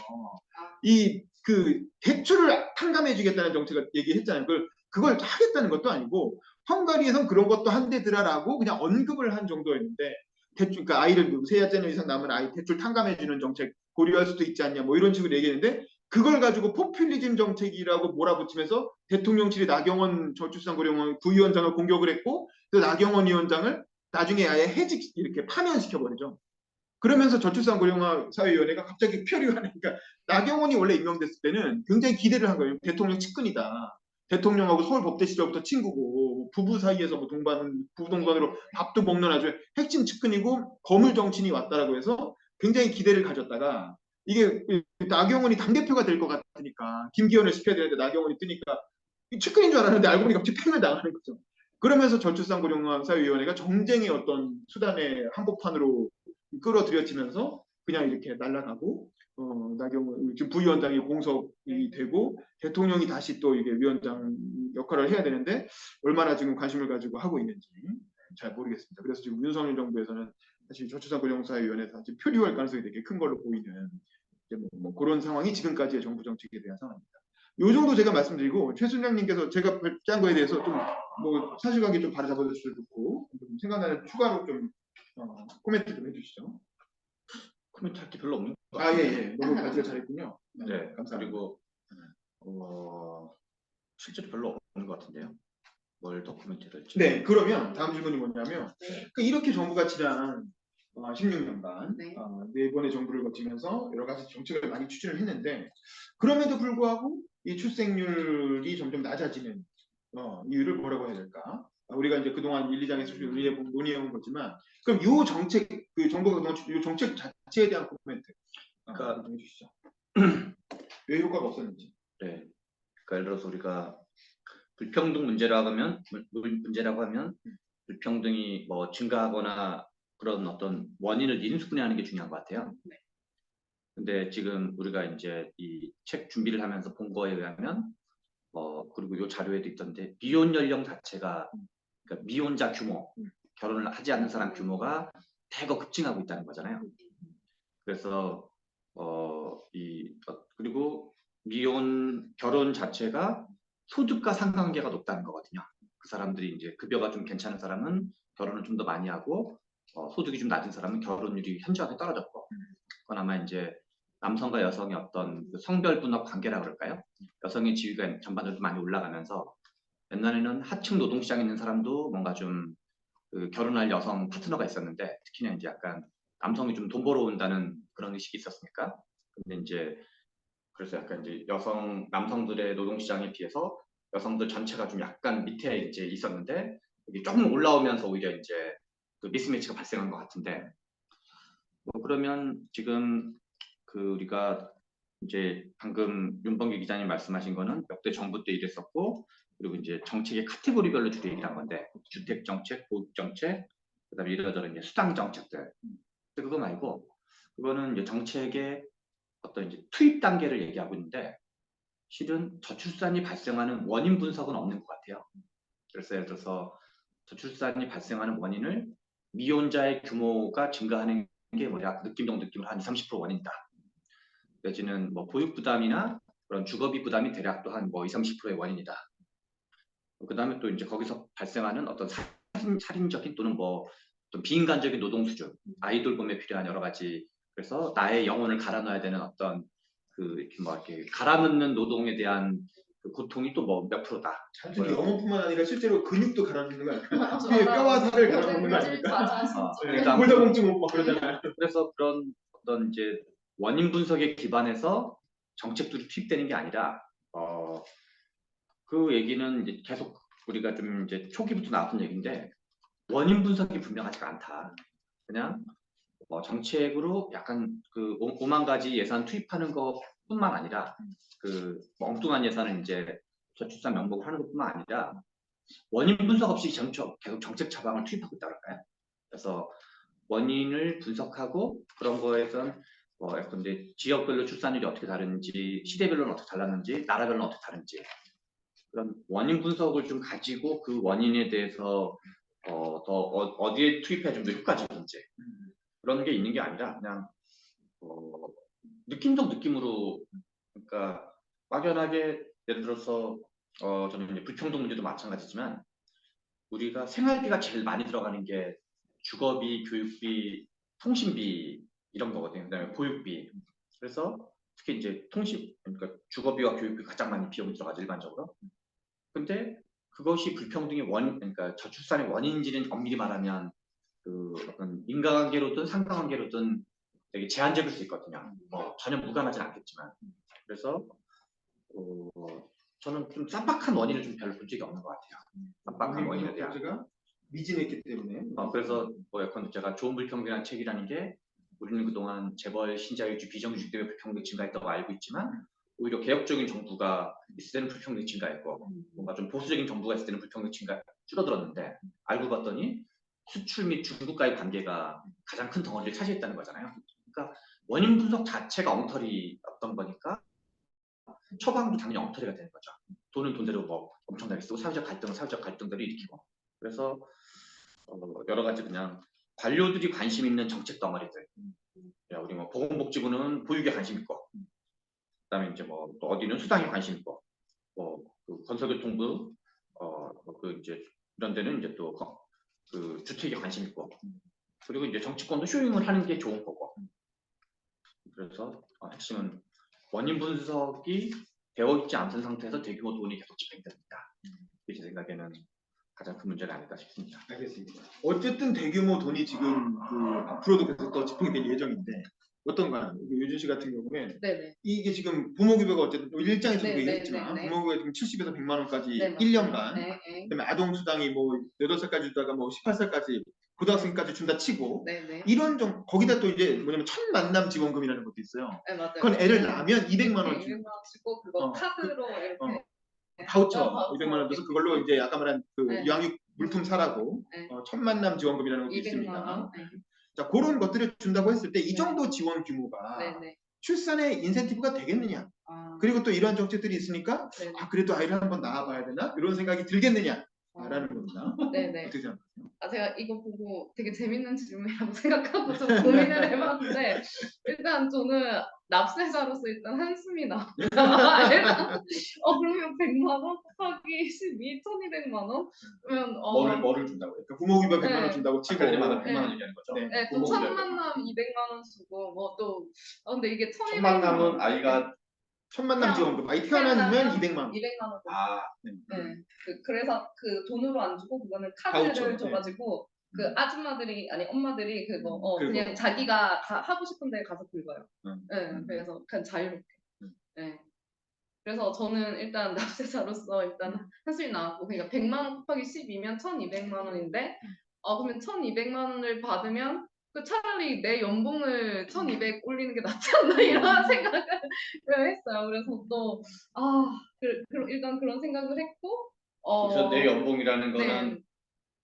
그 대출을 탕감해주겠다는 정책을 얘기했잖아요. 그걸 하겠다는 것도 아니고 헝가리에선 그런 것도 한대더라라고 그냥 언급을 한 정도였는데 그러니까 아이를 3살 이상 남은 아이 대출 탕감해주는 정책 고려할 수도 있지 않냐 뭐 이런 식으로 얘기했는데 그걸 가지고 포퓰리즘 정책이라고 몰아붙이면서 대통령실이 나경원 저출산고령원 부위원장을 공격을 했고 그 나경원 위원장을 나중에 아예 해직 이렇게 파면시켜버리죠. 그러면서 저출산고령사회위원회가 갑자기 표류하는 그러니까 나경원이 원래 임명됐을 때는 굉장히 기대를 한 거예요. 대통령 측근이다. 대통령하고 서울법대 시절부터 친구고 부부 사이에서 뭐 부동반으로 밥도 먹는 아주 핵심 측근이고 거물 정치인이 왔다라고 해서 굉장히 기대를 가졌다가 이게 나경원이 당대표가 될 것 같으니까 김기현을 시켜야 되는데 나경원이 뜨니까 측근인 줄 알았는데 알고 보니까 갑자기 팽을 당하는 거죠. 그러면서 저출산고령사회위원회가 정쟁의 어떤 수단의 한복판으로 끌어들여지면서 그냥 이렇게 날아가고 나경원 지금 부위원장이 공석이 되고 대통령이 다시 또 이게 위원장 역할을 해야 되는데 얼마나 지금 관심을 가지고 하고 있는지 잘 모르겠습니다. 그래서 지금 윤석열 정부에서는 사실 저출산고령사회위원회에서 표류할 가능성이 되게 큰 걸로 보이는 이제 뭐 그런 상황이 지금까지의 정부 정책에 대한 상황입니다. 요 정도 제가 말씀드리고 최순장님께서 제가 발표한 거에 대해서 좀 뭐 사실관계 좀 바로잡아주셔도 좋고 좀 생각나는 추가로 좀 코멘트 좀 해주시죠. 코멘트 할 게 별로 없는 것 아, 같아요. 예. 너무 발제가 잘했군요. 네, 감사합니다. 그리고 실제로 별로 없는 것 같은데요. 뭘 더 코멘트를 할지. 네, 그러면 다음 질문이 뭐냐면 이렇게 정부가 지난 16년간 네. 네 번의 정부를 거치면서 여러 가지 정책을 많이 추진을 했는데 그럼에도 불구하고 이 출생률이 점점 낮아지는 이유를 뭐라고 해야 될까? 우리가 이제 그동안 1, 2장에서 논의해본 거지만 그럼 이 정책, 그 정부가 그동안 이 정책 자체에 대한 코멘트 그러니까 좀 해주시죠. 왜 효과가 없었는지. 네. 그러니까 예를 들어서 우리가 불평등 문제라고 하면 불평등이 뭐 증가하거나 그런 어떤 원인을 인수분해하는 게 중요한 것 같아요. 네. 근데 지금 우리가 이제 이 책 준비를 하면서 본 거에 의하면 그리고 이 자료에도 있던데 미혼 연령 자체가 그러니까 미혼자 규모, 결혼을 하지 않는 사람 규모가 대거 급증하고 있다는 거잖아요. 그래서 그리고 미혼 결혼 자체가 소득과 상관관계가 높다는 거거든요. 그 사람들이 이제 급여가 좀 괜찮은 사람은 결혼을 좀 더 많이 하고 소득이 좀 낮은 사람은 결혼율이 현저하게 떨어졌고 그건 아마 이제 남성과 여성의 어떤 그 성별 분업 관계라 그럴까요? 여성의 지위가 전반적으로 많이 올라가면서 옛날에는 하층 노동시장에 있는 사람도 뭔가 좀 그 결혼할 여성 파트너가 있었는데 특히나 이제 약간 남성이 좀 돈 벌어온다는 그런 의식이 있었으니까 근데 이제 그래서 약간 이제 남성들의 노동시장에 비해서 여성들 전체가 좀 약간 밑에 이제 있었는데 이게 조금 올라오면서 오히려 이제 그 미스매치가 발생한 것 같은데 뭐 그러면 지금 그 우리가 이제 방금 윤범기 기자님 말씀하신 거는 역대 정부 때 이랬었고 그리고 이제 정책의 카테고리별로 주로 얘기한 건데 주택 정책, 보육 정책, 그다음에 이러저런 이제 수당 정책들. 그거 말고 그거는 이제 정책의 어떤 이제 투입 단계를 얘기하고 있는데 실은 저출산이 발생하는 원인 분석은 없는 것 같아요. 그래서 예를 들어서 저출산이 발생하는 원인을 미혼자의 규모가 증가하는 게 뭐냐 느낌을 한 20, 30% 원인이다. 내지는 뭐 보육 부담이나 그런 주거비 부담이 대략 또 한 뭐 20, 30%의 원인이다. 그 다음에 또 이제 거기서 발생하는 어떤 살인적인 또는 뭐 좀 비인간적인 노동 수준, 아이 돌봄에 필요한 여러 가지 그래서 나의 영혼을 갈아 넣어야 되는 어떤 이렇게 뭐 이렇게 갈아 넣는 노동에 대한 그 고통이 또 뭐 몇 프로다. 단순히 뭐요? 영혼뿐만 아니라 실제로 근육도 갈아넣는 거 아닐까? 맞아, 뒤에 맞아. 뼈와 살을 맞아, 갈아넣는 거 물질, 아닐까? 맞아, 아, 진짜. 그러니까 골다공증 오고 막 그러잖아요. 그래서 그런 어떤 이제 원인 분석에 기반해서 정책들이 투입되는 게 아니라 그 얘기는 이제 계속 우리가 좀 이제 초기부터 나왔던 얘기인데 원인 분석이 분명하지가 않다. 그냥 정책으로 약간 그 오만 가지 예산 투입하는 것뿐만 아니라 그 엉뚱한 예산을 이제 저출산 명목을 하는 것뿐만 아니라 원인 분석 없이 계속 정책 처방을 투입하고 있다고 할까요? 그래서 원인을 분석하고 그런 거에선 근데 지역별로 출산율이 어떻게 다른지, 시대별로는 어떻게 달랐는지, 나라별로는 어떻게 다른지 그런 원인 분석을 좀 가지고 그 원인에 대해서 어디에 투입해야 좀 더 효과적인지 그런 게 있는 게 아니라 그냥 느낌적 느낌으로 그러니까 막연하게 예를 들어서 저는 이제 불평등 문제도 마찬가지지만 우리가 생활비가 제일 많이 들어가는 게 주거비, 교육비, 통신비 이런 거거든요. 그다음에 보육비. 그래서 특히 이제 그러니까 주거비와 교육비 가장 많이 비용이 들어가죠 일반적으로. 근데 그것이 불평등의 그러니까 저출산의 원인인지는 엄밀히 말하면 그 어떤 인과관계로든 상관관계로든 되게 제한적일 수 있거든요. 전혀 무관하진 않겠지만. 그래서 저는 좀 쌈박한 원인을 좀 별로 본 적이 없는 것 같아요. 쌈박한 원인에 대한. 제가 미진했기 때문에. 그래서 약간 제가 좋은 불평등이라는 책이라는 게 우리는 그동안 재벌, 신자유주의, 비정규직 때문에 불평등이 증가했다고 알고 있지만 오히려 개혁적인 정부가 있을 때는 불평등이 증가했고 뭔가 좀 보수적인 정부가 있을 때는 불평등이 줄어들었는데 알고 봤더니 수출 및 중국과의 관계가 가장 큰 덩어리를 차지했다는 거잖아요. 그러니까 원인 분석 자체가 엉터리였던 거니까 처방도 당연히 엉터리가 되는 거죠. 돈은 돈대로 뭐 엄청나게 쓰고 사회적 갈등은 사회적 갈등대로 일으키고 그래서 여러 가지 그냥 관료들이 관심 있는 정책 덩어리들. 우리 뭐 보건복지부는 보육에 관심 있고, 그다음에 이제 뭐 또 어디는 수당에 관심 있고, 그 건설교통부, 그 이제 이런 데는 이제 또 그 주택에 관심 있고, 그리고 이제 정치권도 쇼잉을 하는 게 좋은 거고. 그래서 핵심은 원인 분석이 되어 있지 않은 상태에서 대규모 돈이 계속 집행됩니다. 제 생각에는 가장 큰 문제가 아닐까 싶습니다. 알겠습니다. 어쨌든 대규모 돈이 지금 앞으로도 계속 더 집행이 될 예정인데 어떤가요? 유준 씨 같은 경우에 네네. 이게 지금 부모급여가 어쨌든 일장에서도 네, 얘기했지만 네, 네. 부모급여가 지금 70에서 100만 원까지 네, 1년간 네, 네. 그다음에 아동수당이 뭐 8살까지 주다가 뭐 18살까지 고등학생까지 준다 치고 네네. 이런 거기다 또 이제 뭐냐면 첫 만남 지원금이라는 것도 있어요. 네, 맞아요. 그건 애를 네. 낳으면 200만 원 네, 주고 200만 원 주고 그거 카드로 이렇게 바우처 바우처 200만 원 줘서 이렇게 그걸로 이제 아까 말한 그 네. 유아육 물품 사라고 네. 첫 만남 지원금이라는 것도 200만 있습니다. 원. 네. 자, 그런 것들을 준다고 했을 때 이 네. 정도 지원 규모가 네네. 출산의 인센티브가 되겠느냐? 아, 그리고 또 이러한 정책들이 있으니까 네네. 그래도 아이를 한번 낳아봐야 되나? 이런 생각이 들겠느냐? 라는 겁니다. 네네. 어떻게 생각하세요? 제가 이거 보고 되게 재밌는 질문이라고 생각하고 좀 고민을 해봤는데 일단 저는 납세자로서 일단 한숨이 나옵니다. 일단 그러면 100만 원 곱하기 12, 1200만 원? 그러면 뭐를 준다고요? 그러니까 부모급여 100만 네. 원 준다고 치고 아까 전에 말한 네. 100만 원 얘기하는 거죠? 네. 네, 또 첫 만남 200만 원 주고 뭐 또 근데 이게 첫 1200만 만남은 원 아이가 첫 만남 지원금 아이 태어나면 200만 원 200만 원. 네. 그래서 그 돈으로 안 주고 그거는 바우처, 카드를 네. 줘가지고 그 아줌마들이 아니 엄마들이 그거 그리고. 그냥 자기가 하고 싶은 데 가서 긁어요. 음. 네, 그래서 그냥 자유롭게. 음. 네. 그래서 저는 일단 납세자로서 일단 한숨이 나왔고 그러니까 100만 원 곱하기 12면 1200만 원인데 그러면 1200만 원을 받으면 그 차라리 내 연봉을 1200 올리는 게 낫지 않나 이런 생각을 했어요. 그래서 또 일단 그런 생각을 했고 그래서 내 연봉이라는 네. 거는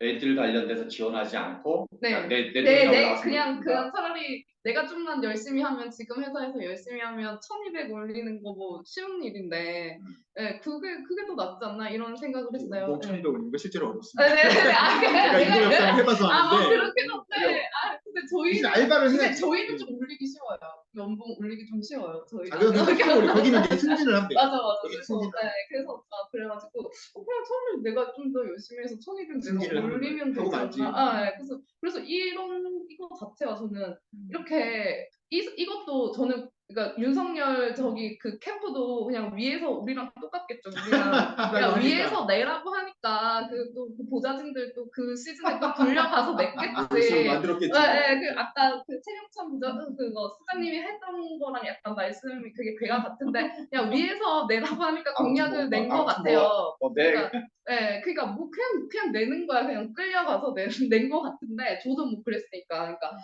애들 관련돼서 지원하지 않고 네. 그냥 내 돈이 올라가서 그냥 차라리 내가 좀만 열심히 하면 지금 회사에서 열심히 하면 1200 올리는 거 뭐 쉬운 일인데 네, 그게 더 낫지 않나 이런 생각을 했어요. 연봉 네. 1200 올리는 거 실제로 어렵습니다. 네. 제가 인도 협상을 해봐서 아는데 그렇긴 한데 근데 사실 알바를 근데 해야지. 저희는 좀 올리기 쉬워요. 연봉 올리기 좀 쉬워요. 저희. 거기는 이제 승진을 하면 돼요. 맞아. 거기는 그래서 승진. 그래서 그래가지고 그냥 처음에 내가 좀 더 열심히 해서 1200 승진을 내가 올리면 하고 되지 말지. 않나. 그래서 이거 자체가 저는 이렇게 이것도 저는 그러니까 윤석열 저기 그 캠프도 그냥 위에서 우리랑 똑같겠죠. 우리랑 그냥 위에서 내라고 하니까 그 보좌진들 또 그 시즌에 또 불려가서 열심히 냈겠지. 만들었겠지. 네, 그 아까 그 최경찬 그거 수장님이 했던 거랑 약간 말씀이 그게 괴가 같은데 그냥 위에서 내라고 하니까 공약을 낸 거 같아요. 그러니까, 네, 그러니까 뭐 그냥 내는 거야. 그냥 끌려가서 낸 거 같은데 저도 뭐 그랬으니까. 그러니까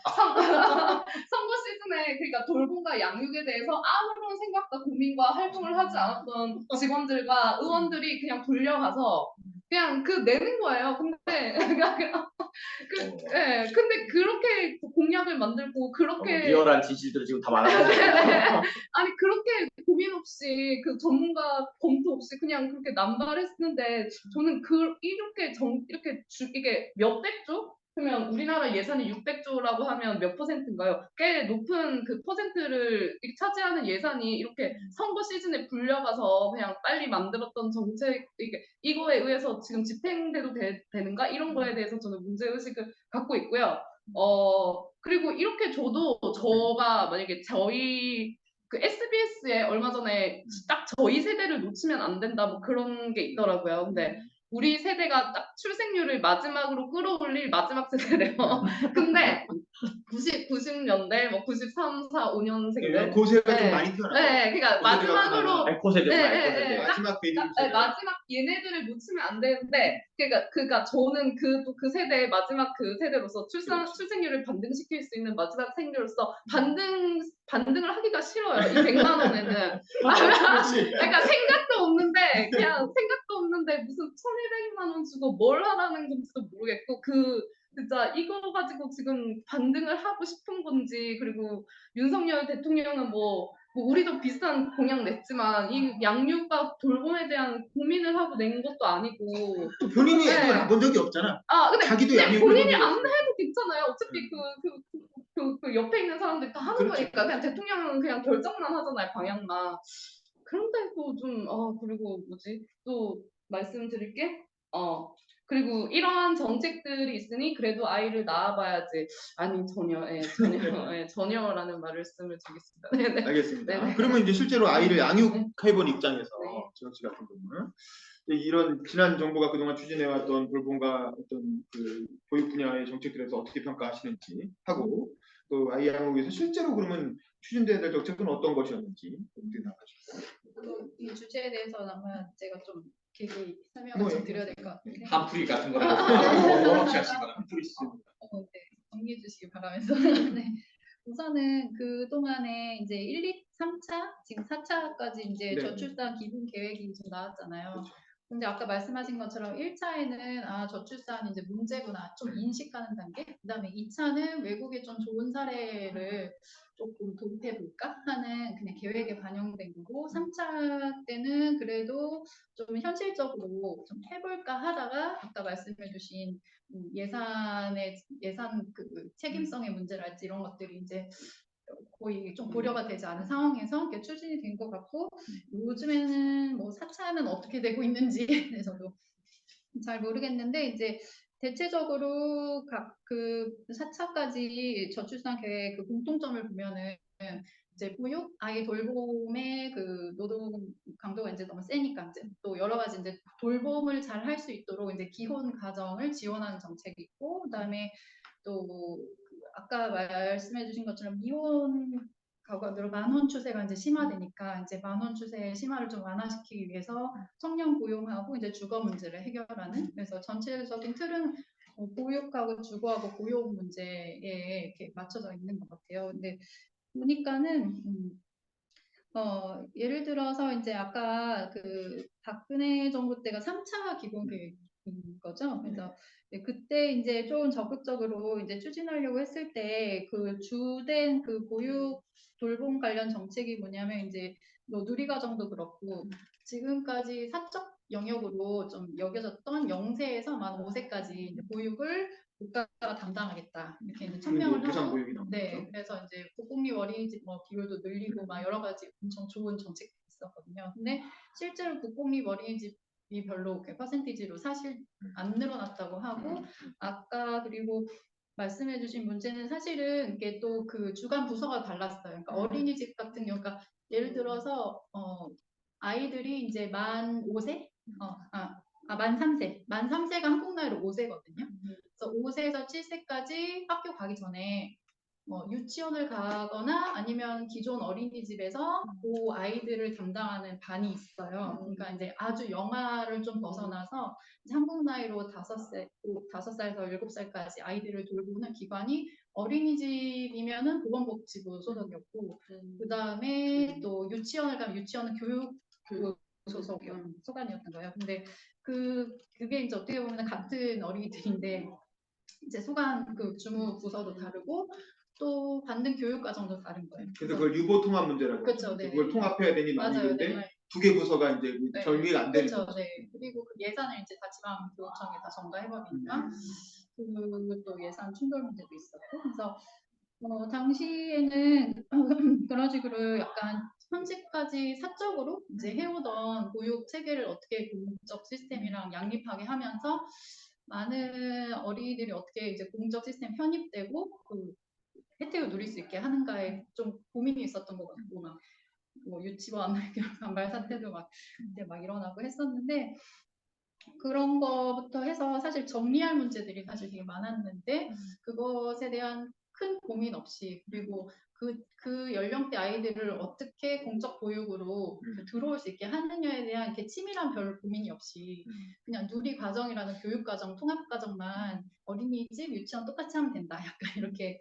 선거 시즌에 그러니까 돌봄과 양육에 대해서 아무런 생각과 고민과 활동을 하지 않았던 직원들과 의원들이 그냥 돌려가서 그냥 그 내는 거예요. 근데 예, 근데 그렇게 공약을 만들고 그렇게 리얼한 진실들을 지금 다 말하는 아니 그렇게 고민 없이 그 전문가 검토 없이 그냥 그렇게 남발했는데 저는 이렇게 이게 몇백 조? 그러면 우리나라 예산이 600조라고 하면 몇 퍼센트인가요? 꽤 높은 그 퍼센트를 차지하는 예산이 이렇게 선거 시즌에 불려가서 그냥 빨리 만들었던 정책 이거에 의해서 지금 집행돼도 되는가 이런 거에 대해서 저는 문제의식을 갖고 있고요. 그리고 이렇게 줘도 저가 만약에 저희 그 SBS에 얼마 전에 딱 저희 세대를 놓치면 안 된다 뭐 그런 게 있더라고요. 근데 우리 세대가 딱 출생률을 마지막으로 끌어올릴 마지막 세대래요. 근데 90년대 뭐 93, 4, 5년생들 고세가 좀 네. 많이 태어났어요. 네, 그러니까 마지막으로 에코 세대, 네, 에코 네, 세대. 네. 마지막 베이비 네, 마지막 얘네들을 놓치면 안 되는데 그러니까 저는 그 세대의 마지막 그 세대로서 출생률을 반등시킬 수 있는 마지막 생계로서 반등을 하기가 싫어요. 이 100만 원에는. 그러니까 생각도 없는데 무슨 1,200만 원 주고 뭘 하라는 건지도 모르겠고 진짜 이거 가지고 지금 반등을 하고 싶은 건지 그리고 윤석열 대통령은 뭐 우리도 비슷한 공약 냈지만 이 양육과 돌봄에 대한 고민을 하고 낸 것도 아니고 또 본인이 네. 애들 낳은 적이 없잖아. 근데 자기도 그냥 양육을 본인이 해본 적이 안 없어요. 해도 괜찮아요. 어차피 그 옆에 있는 사람들이 다 하는 그렇죠. 거니까 그냥 대통령은 그냥 결정만 하잖아요. 방향만. 그런데 또 좀 그리고 뭐지 또 말씀드릴 게 그리고 이러한 정책들이 있으니 그래도 아이를 낳아봐야지. 아니 전혀라는 말씀을 드리겠습니다. 네네. 알겠습니다. 네네. 그러면 이제 실제로 아이를 양육해본 입장에서 네. 지영 씨 같은 경우는 이런 지난 정부가 그동안 추진해왔던 돌봄과 어떤 그 보육 분야의 정책들에서 어떻게 평가하시는지 하고 또 아이 양육을 위해서 실제로 그러면 추진돼야 될 정책은 어떤 것이었는지 어떻게 생각하십니까? 이 주제에 대해서는 아마 제가 좀 길게 설명을 뭐, 좀 드려야 될 것 같은데 한풀이 같은 거라고 원없이 하시기 바랍니다. 한풀이 있습니다. 네, 정리해 주시기 바라면서 네. 우선은 그 동안에 이제 1, 2, 3차 지금 4차까지 이제 네. 저출산 기본 계획이 좀 나왔잖아요. 그렇죠. 근데 아까 말씀하신 것처럼 1차에는 저출산이 이제 문제구나 좀 인식하는 단계. 그다음에 2차는 외국의 좀 좋은 사례를 조금 도입해 볼까 하는 그냥 계획에 반영된 거고 3차 때는 그래도 좀 현실적으로 좀 해볼까 하다가 아까 말씀해 주신 예산 그 책임성의 문제랄지 이런 것들이 이제 거의 좀 고려가 되지 않은 상황에서 이렇게 추진이 된 것 같고 요즘에는 뭐 4차는 어떻게 되고 있는지 저도 잘 모르겠는데 이제 대체적으로 각 그 4차까지 저출산 계획 그 공통점을 보면은 이제 보육, 아이 돌봄의 그 노동 강도가 이제 너무 세니까 이제 또 여러 가지 이제 돌봄을 잘 할 수 있도록 이제 기혼 가정을 지원하는 정책이 있고 그다음에 또 아까 말씀해주신 것처럼 미혼 가구들 만혼 추세가 이제 심화되니까 이제 만혼 추세의 심화를 좀 완화시키기 위해서 청년 고용하고 이제 주거 문제를 해결하는 그래서 전체적인 틀은 보육하고 주거하고 고용 문제에 이렇게 맞춰져 있는 것 같아요. 근데 보니까는 예를 들어서 이제 아까 그 박근혜 정부 때가 3차 기본 계획인 거죠. 그래서 그때 이제 좀 적극적으로 이제 추진하려고 했을 때 그 주된 그 보육 돌봄 관련 정책이 뭐냐면 이제 뭐 누리과정도 그렇고 지금까지 사적 영역으로 좀 여겨졌던 0세에서 만 5세까지 이제 보육을 국가가 담당하겠다 이렇게 이제 천명을 유산 하고 보육이 나오는 네, 거죠. 그래서 이제 국공립 어린이집 뭐 비율도 늘리고 막 여러 가지 엄청 좋은 정책이 있었거든요. 근데 실제로 국공립 어린이집이 별로 그 퍼센티지로 사실 안 늘어났다고 하고 아까 그리고 말씀해주신 문제는 사실은 이게 또 그 주관 부서가 달랐어요. 그러니까 어린이집 같은 경우, 그러니까 예를 들어서 아이들이 이제 만 5세, 만 3세, 만 3세가 한국 나이로 5세거든요. 그래서 5세에서 7세까지 학교 가기 전에 유치원을 가거나 아니면 기존 어린이집에서 그 아이들을 담당하는 반이 있어요. 그러니까 이제 아주 영아를 좀 벗어나서 이제 한국 나이로 5살에서 7살까지 아이들을 돌보는 기관이 어린이집이면은 보건복지부 소속이었고, 그 다음에 또 유치원을 가면 유치원은 교육부 소관이었던 거예요. 근데 그게 이제 어떻게 보면 같은 어린이들인데 이제 소관 그 주무 부서도 다르고 또 받는 교육 과정도 다른 거예요. 그래서 그걸 유보 통합 문제라고. 그렇죠, 네. 그걸 통합해야 되니 맞아요, 말인데 네. 두 개 부서가 이제 네. 정리가 안 되는 그렇죠, 거죠. 네. 그리고 그 예산을 이제 다 지방교육청에 다 전가해버리니까 또 예산 충돌 문제도 있었고, 그래서 당시에는 그런 식으로 약간 현재까지 사적으로 이제 해오던 교육 체계를 어떻게 공적 시스템이랑 양립하게 하면서 많은 어린이들이 어떻게 이제 공적 시스템 편입되고 그 혜택을 누릴 수 있게 하는가에 좀 고민이 있었던 것 같고, 막 뭐 유치원 반발 사태도 막 이제 막 일어나고 했었는데, 그런 거부터 해서 사실 정리할 문제들이 사실 되게 많았는데 그것에 대한 큰 고민 없이, 그리고 그 연령대 아이들을 어떻게 공적 보육으로 들어올 수 있게 하느냐에 대한 이렇게 치밀한 별 고민이 없이 그냥 누리 과정이라는 교육 과정, 통합 과정만 어린이집, 유치원 똑같이 하면 된다. 약간 이렇게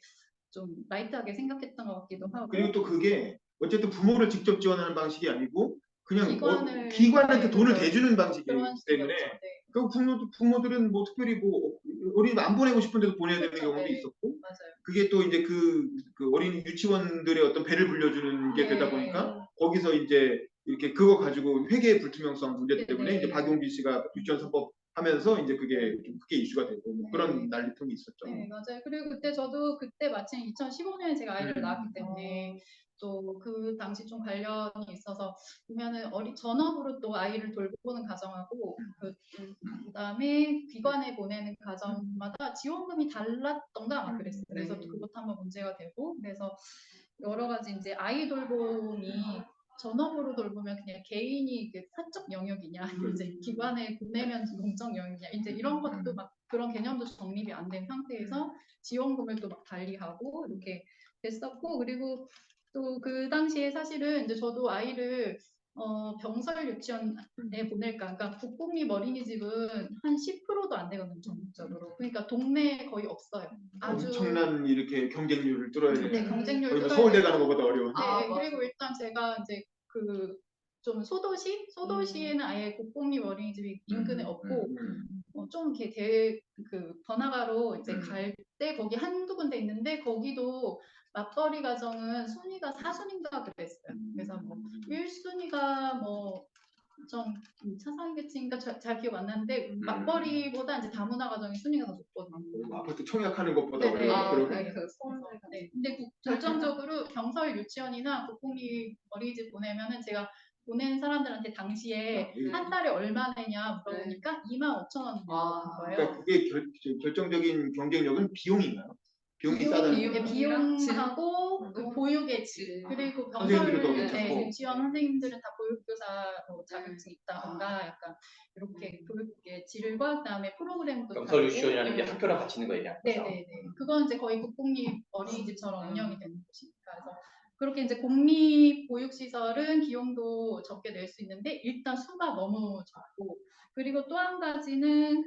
좀 라이트하게 생각했던 것 같기도 하고. 그리고 또 그게 어쨌든 부모를 직접 지원하는 방식이 아니고 그냥 네, 기관한테 돈을 그렇죠. 대주는 방식이기 그런 때문에 식이었죠. 네. 그 부모들은 뭐 특별히 뭐 어린이 안 보내고 싶은데도 보내야 되는 그렇죠, 경우도 네. 있었고, 맞아요. 그게 또 이제 그 어린이 유치원들의 어떤 배를 불려주는 게 되다 보니까 거기서 이제 이렇게 그거 가지고 회계 불투명성 문제 때문에 네. 이제 박용진 씨가 유치원 선법 하면서 이제 그게 좀 크게 이슈가 되고 뭐 그런 난리통이 있었죠. 네, 맞아요. 그리고 저도 그때 마침 2015년에 제가 아이를 낳았기 때문에 또 그 당시 좀 관련이 있어서 보면은 전업으로 또 아이를 돌보는 가정하고 그다음에 기관에 보내는 가정마다 지원금이 달랐던가 막 그랬어요. 그래서 또 그것도 한번 문제가 되고, 그래서 여러 가지 이제 아이 돌봄이 전업으로 돌보면 그냥 개인이 그 사적 영역이냐, 아니면 이제 기관에 보내면 공적 영역이냐, 이제 이런 것도 막 그런 개념도 정립이 안 된 상태에서 지원금을 또 막 달리하고 이렇게 됐었고, 그리고 또 그 당시에 사실은 이제 저도 아이를 병설 유치원에 보낼까, 그러니까 국공립 어린이집은 한 10%도 안 되거든요, 전국적으로. 그러니까 동네에 거의 없어요. 아주 엄청난 이렇게 경쟁률을 뚫어야 되는. 네, 경쟁률 거의 뭐 뚫어야 서울대 되고. 가는 것보다 어려운. 네, 그리고 일단 제가 이제 좀 소도시에는 아예 국공립 어린이집이 인근에 없고, 좀 이렇게 번화가로 이제 갈 때 거기 한두 군데 있는데, 거기도 맞벌이 가정은 순위가 4순위인가 그랬어요. 그래서 뭐 1순위가 뭐 좀 차상계층인가 잘 기억 안 나는데, 맞벌이보다 이제 다문화 가정이 순위가 더 높거든요. 아파트 청약하는 것보다 네, 어려운. 네, 네. 근데 결정적으로 경설 유치원이나 국공립 어린이집 보내면은 제가 보낸 사람들한테 당시에 한 달에 얼마 내냐 물어보니까 25,000원 내는 거예요. 그러니까 그게 결정적인 경쟁력은 비용인가요? 비용이 싸다는 비용하고 그 보육의 질, 그리고 선생님들은 더 병설 괜찮고. 유치원 선생님들은 다 보육교사 자격증 있다던가 약간 이렇게 교육의 질과 그다음에 프로그램도 경설 다르고. 유치원이라는 게 학교랑 같이 있는 거 얘기하는 거죠? 네네네. 그건 이제 거의 국공립 어린이집처럼 운영이 되는 곳이니까. 그래서 그렇게 이제 공립 보육시설은 비용도 적게 낼 수 있는데 일단 수가 너무 적고, 그리고 또 한 가지는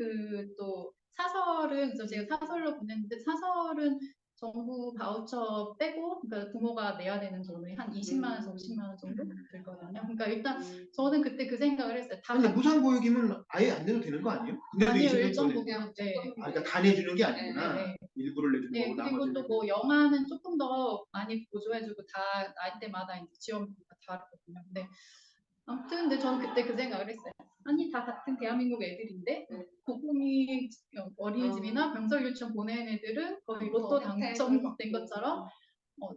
또 사설은, 그래서 제가 사설로 보냈는데 사설은 정부 바우처 빼고, 그러니까 부모가 내야 되는 돈이 한 20만 원에서 50만 원 정도 들거든요. 그러니까 일단 저는 그때 그 생각을 했어요. 근데 무상보육이면 아예 안 내도 되는 거 아니에요? 근데도 아니요, 20년 일정 전에. 부분. 네. 그러니까 다 내주는 게 아니구나. 네. 일부를 내주는 네, 거고 그리고 나머지는. 또 뭐 영화는 조금 더 많이 보조해주고 다 나이대마다 이제 지원비가 다르거든요. 근데 아무튼 근데 저는 그때 그 생각을 했어요. 아니 다 같은 대한민국 애들인데 국공립 어린이집이나 병설 유치원 보낸 애들은 거의 로또 당첨된 것처럼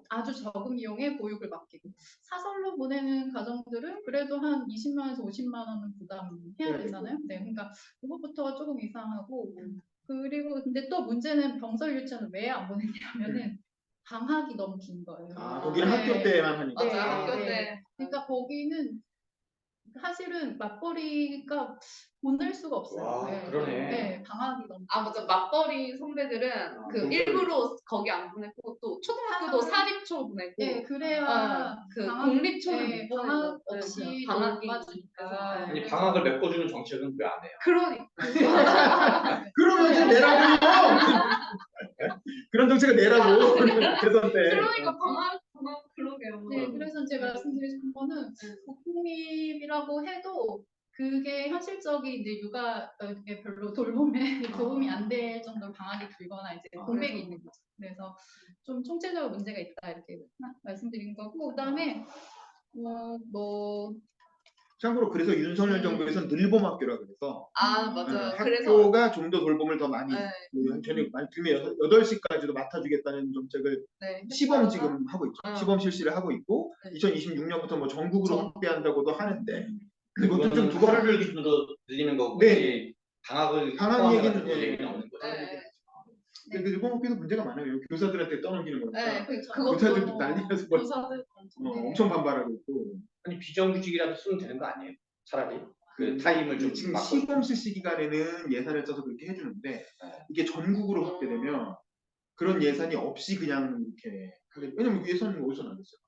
아주 적은 비용에 보육을 맡기고, 사설로 보내는 가정들은 그래도 한 20만 원에서 50만 원은 부담해야 되잖아요. 네, 그러니까 그것부터가 조금 이상하고, 그리고 근데 또 문제는 병설 유치원을 왜 안 보냈냐면은 방학이 너무 긴 거예요. 아, 거기는 네. 학교 때만 하니까. 맞아요. 네, 학교 네. 때. 그러니까 거기는 사실은 맞벌이가 보낼 수가 없어요. 와, 그러네. 네, 방학이 너무 아 맞아, 맞벌이 선배들은 그 병설. 일부러 거기 안 보내고 또 초등학교도 사립초 보내고 네, 그래야 그 방학- 공립초는 네, 못 방학 보내고 없이 방학이 놀아주니까. 아니 그래서- 방학을 메꿔주는 정책은 왜 안 해요? 그러니까 그러면 좀 내라고요. 그런 정책을 내라고. 대선 때. 그러니까 방학 그러게요. 네, 그래서 제가 말씀드리고 싶은 거는 국공립이라고 해도 그게 현실적인 이제 육아에 별로 돌봄에 도움이 안 될 정도로 방학이 길거나 이제 공백이 있는 거죠. 그래서 좀 총체적으로 문제가 있다 이렇게 말씀드린 거고, 그다음에 뭐 참고로 그래서 윤석열 정부에서는 늘봄학교라 그래서 아 맞아요. 그래서 학교가 좀 더 돌봄을 더 많이 네. 저녁 아침에 8시까지도 맡아주겠다는 정책을 네, 시범 지금 하고 있죠. 어. 시범 실시를 하고 있고 네. 2026년부터 뭐 전국으로 전- 확대한다고도 하는데 그것도 좀 그거는 두고 하루를 기준으로 늘리는 거고 네. 방학을 방학 포함해가지고 얘기는 얘기는 없는 거죠. 네. 근데 늘봄학교도 문제가 많아요. 교사들한테 떠넘기는 거니까 네, 그렇죠. 교사들도 난리나서 뭐, 교사들 엄청 반발하고 있고 아니 비정규직이라도 쓰면 되는 거 아니에요? 차라리 그 타임을 좀 지금 바꿔. 시범 실시 기간에는 예산을 써서 그렇게 해주는데 이게 전국으로 확대되면 그런 예산이 없이 그냥 이렇게 왜냐면 예산이 어디서 나겠어요?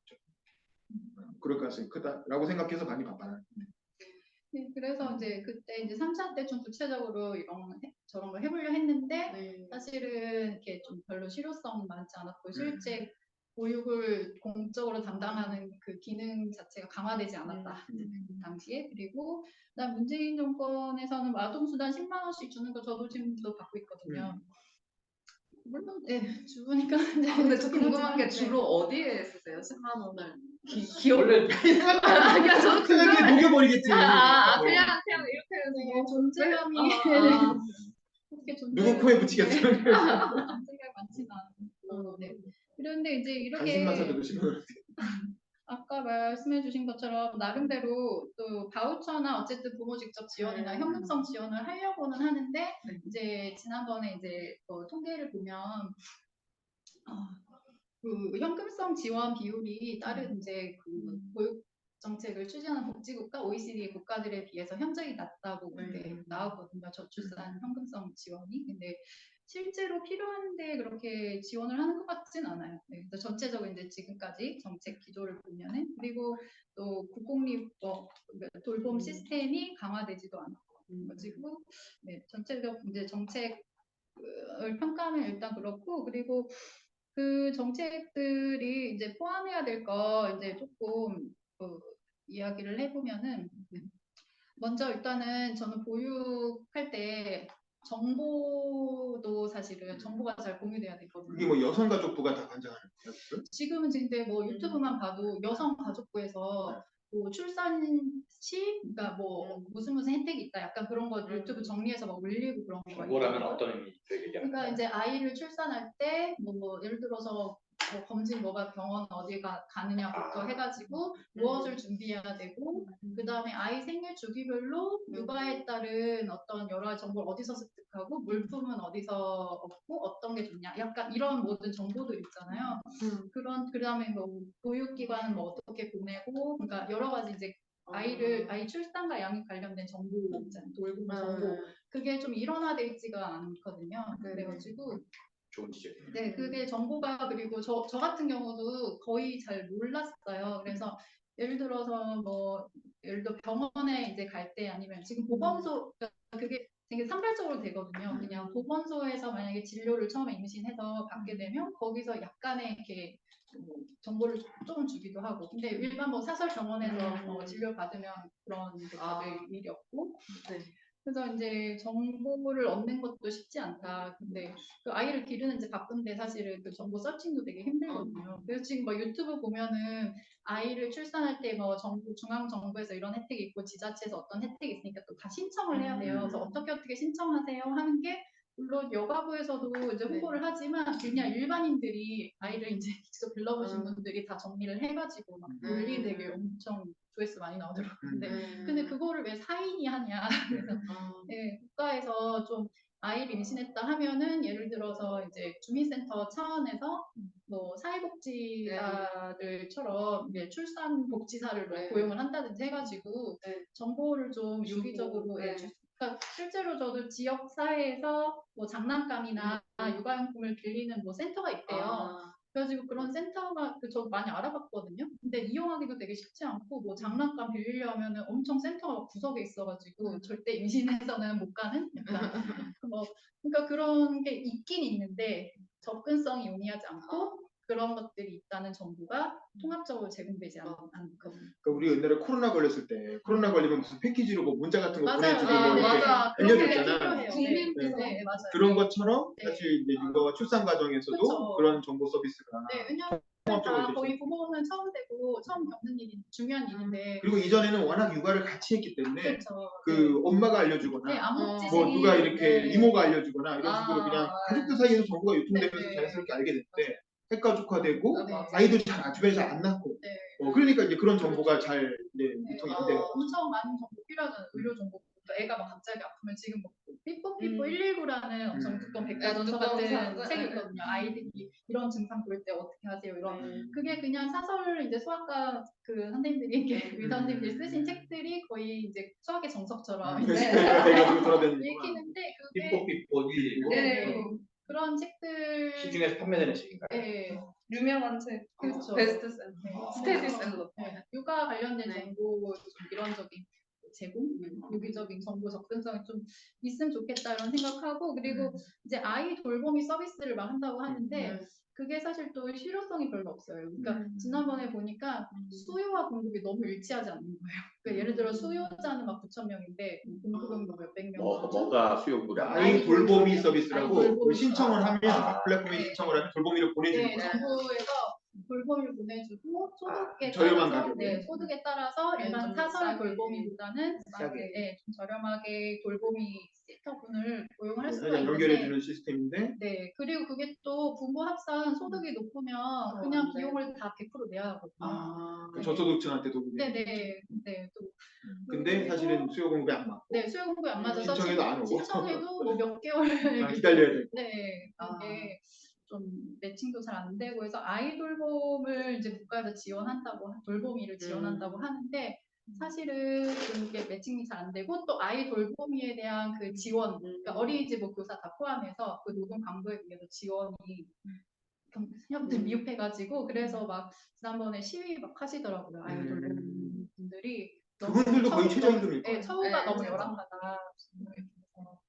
그럴 가능성이 크다라고 생각해서 많이 반발하는. 네, 그래서 이제 그때 이제 3차 때 좀 구체적으로 저런 걸 해보려 했는데 네. 사실은 이렇게 좀 별로 실효성 많지 않았고 실제 보육을 공적으로 담당하는 그 기능 자체가 강화되지 않았다 그 당시에. 그리고 그다음 문재인 정권에서는 아동수당 10만 원씩 주는 거 저도 지금도 받고 있거든요. 물론 네 주니까 이제 근데 저 궁금한 게 네. 주로 어디에 쓰세요? 10만 원을 기업 원래 아니야 저는 그냥 녹여버리겠지. 그냥 이렇게 해서 네, 존재감이 어떻게 누구 코에 붙이겠어요? 존재감이 많지는 않아요. 네. 그런데 이제 이렇게 당신만 사줘도 10만 원. 아까 말씀해주신 것처럼 나름대로 또 바우처나 어쨌든 부모 직접 지원이나 현금성 지원을 하려고는 하는데 이제 지난번에 이제 통계를 보면 그 현금성 지원 비율이 다른 이제 그 보육 정책을 추진하는 복지국가 OECD 국가들에 비해서 현저히 낮다고 그때 나왔거든요. 저출산 현금성 지원이. 근데 실제로 필요한데 그렇게 지원을 하는 것 같진 않아요. 네, 그래서 전체적으로 이제 지금까지 정책 기조를 보면은 그리고 또 국공립 돌봄 시스템이 강화되지도 않았고 가지고 네, 전체적 이제 정책을 평가하면 일단 그렇고 그리고 그 정책들이 이제 포함해야 될 거 이제 조금 이야기를 해보면은 먼저 일단은 저는 보육할 때 정보도 사실은 정보가 잘 공유돼야 되거든요. 그게 뭐 여성가족부가 다 관장하는 거예요? 지금은 근데 뭐 유튜브만 봐도 여성가족부에서 뭐 출산 시 그러니까 뭐 무슨 혜택이 있다 약간 그런 거 유튜브 정리해서 막 올리고 그런 거 정보라면 어떤 의미를 얘기하는 그러니까 이제 아이를 출산할 때 뭐 예를 들어서 뭐 검진 뭐가 병원 어디가 가느냐부터 해가지고 무엇을 준비해야 되고 그 다음에 아이 생일 주기별로 육아에 따른 어떤 여러 가지 정보를 어디서 습득하고 물품은 어디서 얻고 어떤 게 좋냐 약간 이런 모든 정보들 있잖아요. 그 다음에 뭐 보육기관은 뭐 어떻게 보내고 그러니까 여러 가지 이제 아이 출산과 양육 관련된 정보 있잖아요. 돌봄 정보 그게 좀 일원화돼 있지가 않거든요. 그래가지고 좋은 지적이에요. 네, 그게 정보가 그리고 저 같은 경우도 거의 잘 몰랐어요. 그래서 예를 들어서 뭐 예를 들어 병원에 이제 갈 때 아니면 지금 보건소 그게 되게 산발적으로 되거든요. 그냥 보건소에서 만약에 진료를 처음에 임신해서 받게 되면 거기서 약간의 이렇게 뭐 정보를 좀 주기도 하고. 근데 일반 뭐 사설 병원에서 진료 받으면 그런 게 받을 일이 없고. 네. 그래서 이제 정보를 얻는 것도 쉽지 않다. 근데 그 아이를 기르는 이제 바쁜데 사실은 그 정보 서칭도 되게 힘들거든요. 그래서 지금 뭐 유튜브 보면은 아이를 출산할 때 뭐 정부 중앙 정부에서 이런 혜택이 있고 지자체에서 어떤 혜택이 있으니까 또 다 신청을 해야 돼요. 그래서 어떻게 신청하세요 하는 게 물론 여가부에서도 이제 홍보를 하지만 그냥 일반인들이 아이를 이제 직접 길러보신 분들이 다 정리를 해가지고 막 논리 되게 엄청 조회수 많이 나오더라고요. 근데 그거를 왜 사인이 하냐. 그래서 네, 국가에서 좀 아이를 임신했다 하면은 예를 들어서 이제 주민센터 차원에서 뭐 사회복지사들처럼 이제 출산복지사를 뭐 네. 고용을 한다든지 해가지고 네. 정보를 좀 주고, 유기적으로 네. 그러니까 실제로 저도 지역 사회에서 뭐 장난감이나 육아용품을 빌리는 뭐 센터가 있대요. 아, 그래가지고 그런 센터가 저 많이 알아봤거든요. 근데 이용하기도 되게 쉽지 않고 뭐 장난감 빌리려면은 엄청 센터가 막 구석에 있어가지고 절대 임신해서는 못 가는 약간 뭐 그러니까 그런 게 있긴 있는데 접근성이 용이하지 않고 그런 것들이 있다는 정보가 통합적으로 제공되지 않거든요. 그러니까 우리 옛날에 코로나 걸렸을 때 코로나 걸리면 무슨 패키지로 뭐 문자 같은 거 맞아요. 보내주고 네, 뭐 이렇게 맞아. 그런 게 알려줬잖아. 필요해요. 국민 네, 비서. 네, 맞아요. 그런 것처럼 네. 사실 이제 육아와 출산 과정에서도 그쵸. 그런 정보 서비스가 네, 왜냐하면 통합적으로 다 되죠. 거의 부모는 처음 되고 처음 겪는 일이 중요한 일인데 그리고 이전에는 워낙 육아를 같이 했기 때문에 그렇죠. 그 엄마가 알려주거나 네, 아무 지식이 뭐 누가 이렇게 네. 이모가 알려주거나 이런 식으로 아, 그냥 가족들 사이에서 정보가 유통되면서 네. 자연스럽게 알게 됐는데 핵가족화되고 네. 아이도 주변에 잘 안 낳고 네. 그러니까 이제 그런 정보가 잘 이제 네, 유통이 안 되는 거죠. 엄청 많은 정보 필요하잖아요. 의료 정보. 애가 막 갑자기 아프면 지금 뭐 삐뽀삐뽀 119라는 엄청 두꺼운 백과전서 두꺼운 같은 서- 책이 네. 있거든요. 아이들이 이런 증상 보일 때 어떻게 하세요? 이런 네. 그게 그냥 사설 이제 수학과 그 선생님들이 이렇게 의사 선생님들이 쓰신 책들이 거의 이제 수학의 정석처럼 이제 엑스페이가 돼가지고 돌아다니는 거. 읽히는데 그게 삐뽀삐뽀 119 네, 그런 책들 시중에서 판매되는 책인가요? 네, 유명한 책, 그렇죠. 베스트셀러, 네. 스테디셀러. 네, 육아 관련된 네. 정보 좀 이런적인 제공, 유기적인 정보 접근성이 좀 있으면 좋겠다 이런 생각하고 그리고 이제 아이 돌보미 서비스를 막 한다고 하는데 그게 사실 또 실효성이 별로 없어요. 그러니까 지난번에 보니까 수요와 공급이 너무 일치하지 않는 거예요. 그러니까 예를 들어 수요자는 막 9,000명인데 공급은 뭐 몇백 명. 뭐가 수요물이 아이 돌보미 서비스라고 아이 돌보미. 신청을 하면 아. 플랫폼에 네. 신청을 하면 돌보미를 보내주는 네, 거예요. 정부에서 돌봄을 보내주고 소득에 저렴한 따라서 가격에. 소득에 따라서 네, 일반 좀 사설 싸게. 돌보미보다는 싸게. 네, 좀 저렴하게 돌보미 시터분을 고용할 수가 그냥 있는데 연결해주는 시스템인데 네, 그리고 그게 또 부부 합산 소득이 높으면 그냥 네. 비용을 다 100% 내야 하거든요. 아, 그 저소득층한테 도움이 네, 되는 네, 네. 또 근데 그리고 사실은 수요 공급이 안 맞고 네, 수요 공급이 안 맞아서 신청해도 안 오고 신청해도 뭐 몇 개월 기다려야 되고 네, 그게 좀 매칭도 잘 안 되고 해서 아이 돌봄을 이제 국가에서 지원한다고 돌보미를 지원한다고 하는데 사실은 그게 매칭이 잘 안 되고 또 아이 돌보미에 대한 그 지원 그러니까 어린이집 뭐 교사 다 포함해서 그 노동 강도에 비해서 지원이 현재 미흡해가지고 그래서 막 지난번에 시위 막 하시더라고요 아이 돌봄 분들이 그분들도 거의 최저임금일 거예요. 네, 처우가 네, 너무 최저. 열악하다.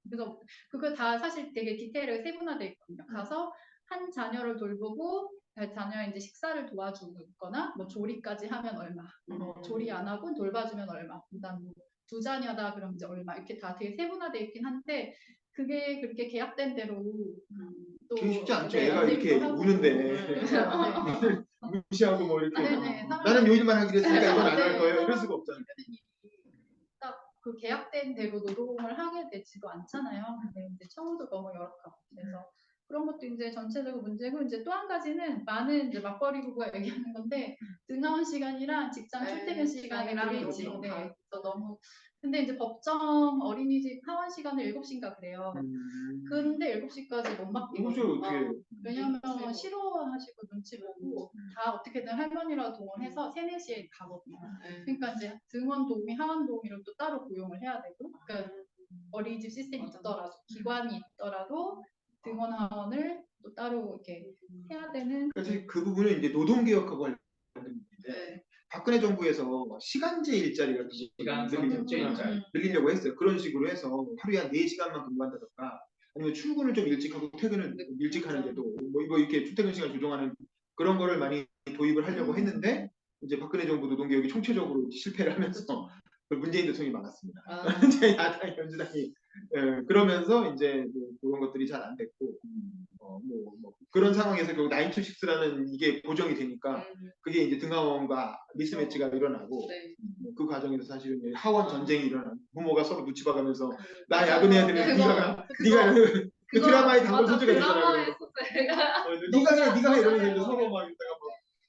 그래서 그거 다 사실 되게 디테일하게 세분화돼 있거든요. 가서 한 자녀를 돌보고 자녀의 이제 식사를 도와주거나 뭐 조리까지 하면 얼마, 뭐 조리 안 하고 돌봐주면 얼마, 그다음 두 자녀다 그럼 이제 얼마 이렇게 다 되게 세분화돼 있긴 한데 그게 그렇게 계약된 대로 또 그게 쉽지 않죠. 네, 애가 안 이렇게 되기도 하고. 우는데 그렇죠. 네. 무시하고 뭐 이렇게 네, 나는 요 일만 하기로 했으니까 이건 안 할 네, 거예요. 이럴 수가 없잖아요. 딱 그 계약된 대로 노동을 하게 되지도 않잖아요. 근데 이제 처우도 너무 열악하고 그래서 그런 것도 이제 전체적으로 문제고 이제 또 한 가지는 많은 이제 맞벌이 부부가 얘기하는 건데 등하원 시간이랑 직장 네, 출퇴근 시간이랑 시간이랑 일찍 너무 네, 다르고. 그래서 너무 근데 이제 법정 어린이집 하원 시간을 7시인가 그래요. 근데 7시까지 못 맡기고 이것을 어떻게 왜냐면 눈치 싫어하시고 눈치 보고 다 어떻게든 할머니라 동원해서 3, 4시에 가거든요. 그러니까 이제 등원 도우미, 하원 도우미를 또 따로 고용을 해야 되고 그러니까 어린이집 시스템이 있더라도 기관이 있더라도 등원 하원을 또 따로 이렇게 해야 되는 사실 그 부분은 이제 노동개혁하고 관련된 부분인데 네. 박근혜 정부에서 시간제 일자리가 늘리려고 했어요. 그런 식으로 해서 하루에 한 4시간만 근무한다던가 아니면 출근을 좀 일찍 하고 퇴근을 일찍 하는데도 뭐 이렇게 출퇴근 시간 조정하는 그런 거를 많이 도입을 하려고 했는데 이제 박근혜 정부 노동개혁이 총체적으로 실패를 하면서 문재인 대통령이 막았습니다. 이제 야당 민주당이 그러면서 이제 그런 것들이 잘 안 됐고 뭐 그런 상황에서 결국 9to6라는 이게 보정이 되니까 그게 이제 등하원과 미스매치가 일어나고 네. 그 과정에서 사실은 이제 하원 전쟁이 일어나고 부모가 서로 눈치 봐가면서 나 야근해야 되는데 네가 그 드라마의 단골 소재가 있잖아요. 네가 해 이러면서 이제 서로 막 이러다가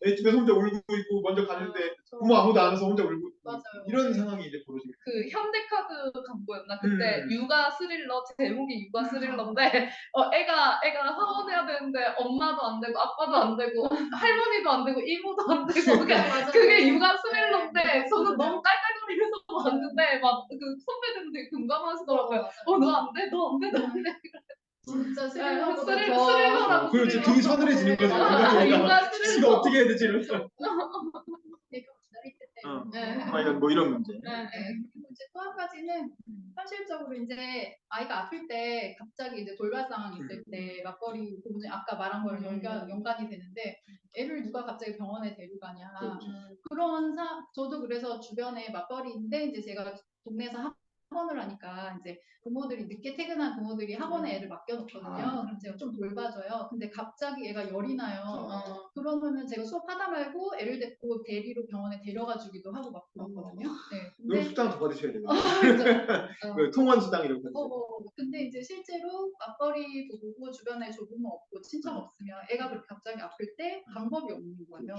애 집에서 혼자 울고 있고 먼저 갔는데 부모 아무도 안 와서 혼자 울고 맞아요. 이런 상황이 이제 벌어지게 그 현대카드 광고였나 그때 음. 육아 스릴러 제목이 육아 스릴러인데 애가 하원해야 되는데 엄마도 안 되고 아빠도 안 되고 할머니도 안 되고 이모도 안 되고 맞아요. 그게 육아 스릴러인데 네, 저는 맞아요. 너무 깔깔거리면서 봤는데 막 그 선배들은 되게 금감하시더라고요. 맞아요. 너 안 돼, 너 안 돼, 너 안 돼. 진짜 네, 스릴러보다 더 스릴러라고 그렇지 스릴러. 등이 서늘해지는 거지. 아, 육아 지가 스릴러. 어떻게 해야 되지 이러면서. 내가 기다릴 때 어. 네. 뭐 이런 문제. 네. 그리고 이제 또 한 가지는 현실적으로 이제 아이가 아플 때 갑자기 이제 돌발 상황이 있을 때 맞벌이 부분이 아까 말한 거랑 연관이 되는데 애를 누가 갑자기 병원에 데려가냐 그렇죠. 그런 저도 그래서 주변에 맞벌이인데 이제 제가 동네에서 학원을 하니까 이제 부모들이 늦게 퇴근한 부모들이 학원에 애를 맡겨놓거든요. 그럼 제가 좀 돌봐줘요. 근데 갑자기 애가 열이 나요. 그러면은 제가 수업하다 말고 애를 데리고 대리로 병원에 데려가 주기도 하고 막 그렇거든요. 네. 그럼 근데 수당 더 받으셔야 돼요. 그렇죠. 그 통원 수당이라고 하죠. 근데 이제 실제로 맞벌이 부부고 주변에 조부모 없고 친척 없으면 애가 그렇게 갑자기 아플 때 방법이 없는 거예요.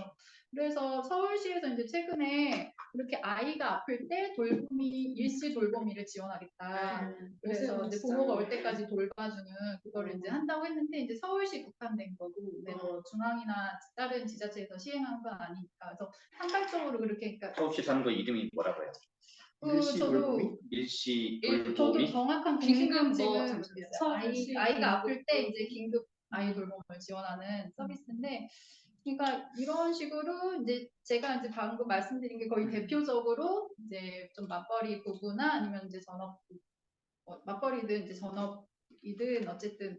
그래서 서울시에서 이제 최근에 그렇게 아이가 아플 때 돌보미 일시 돌보미를 지원하겠다. 그래서 이제 부모가 올 때까지 돌봐주는 그거를 이제 한다고 했는데 이제 서울시 국한된 거고 근데 뭐 중앙이나 다른 지자체에서 시행한 건 아니니까 그래서 산발적으로 그렇게 그러니까 서울시 사는 거 이름이 뭐라고 해요? 일시 저도 돌봄이? 일시 저도 돌봄이? 정확한 긴급 공식 뭐 명칭은 모르겠어요. 아이가 아플 때 이제 긴급 아이 돌봄을 지원하는 서비스인데, 그러니까 이런 식으로 이제 제가 이제 방금 말씀드린 게 거의 대표적으로 이제 좀 맞벌이 부부나 아니면 이제 전업 맞벌이든 이제 전업이든 어쨌든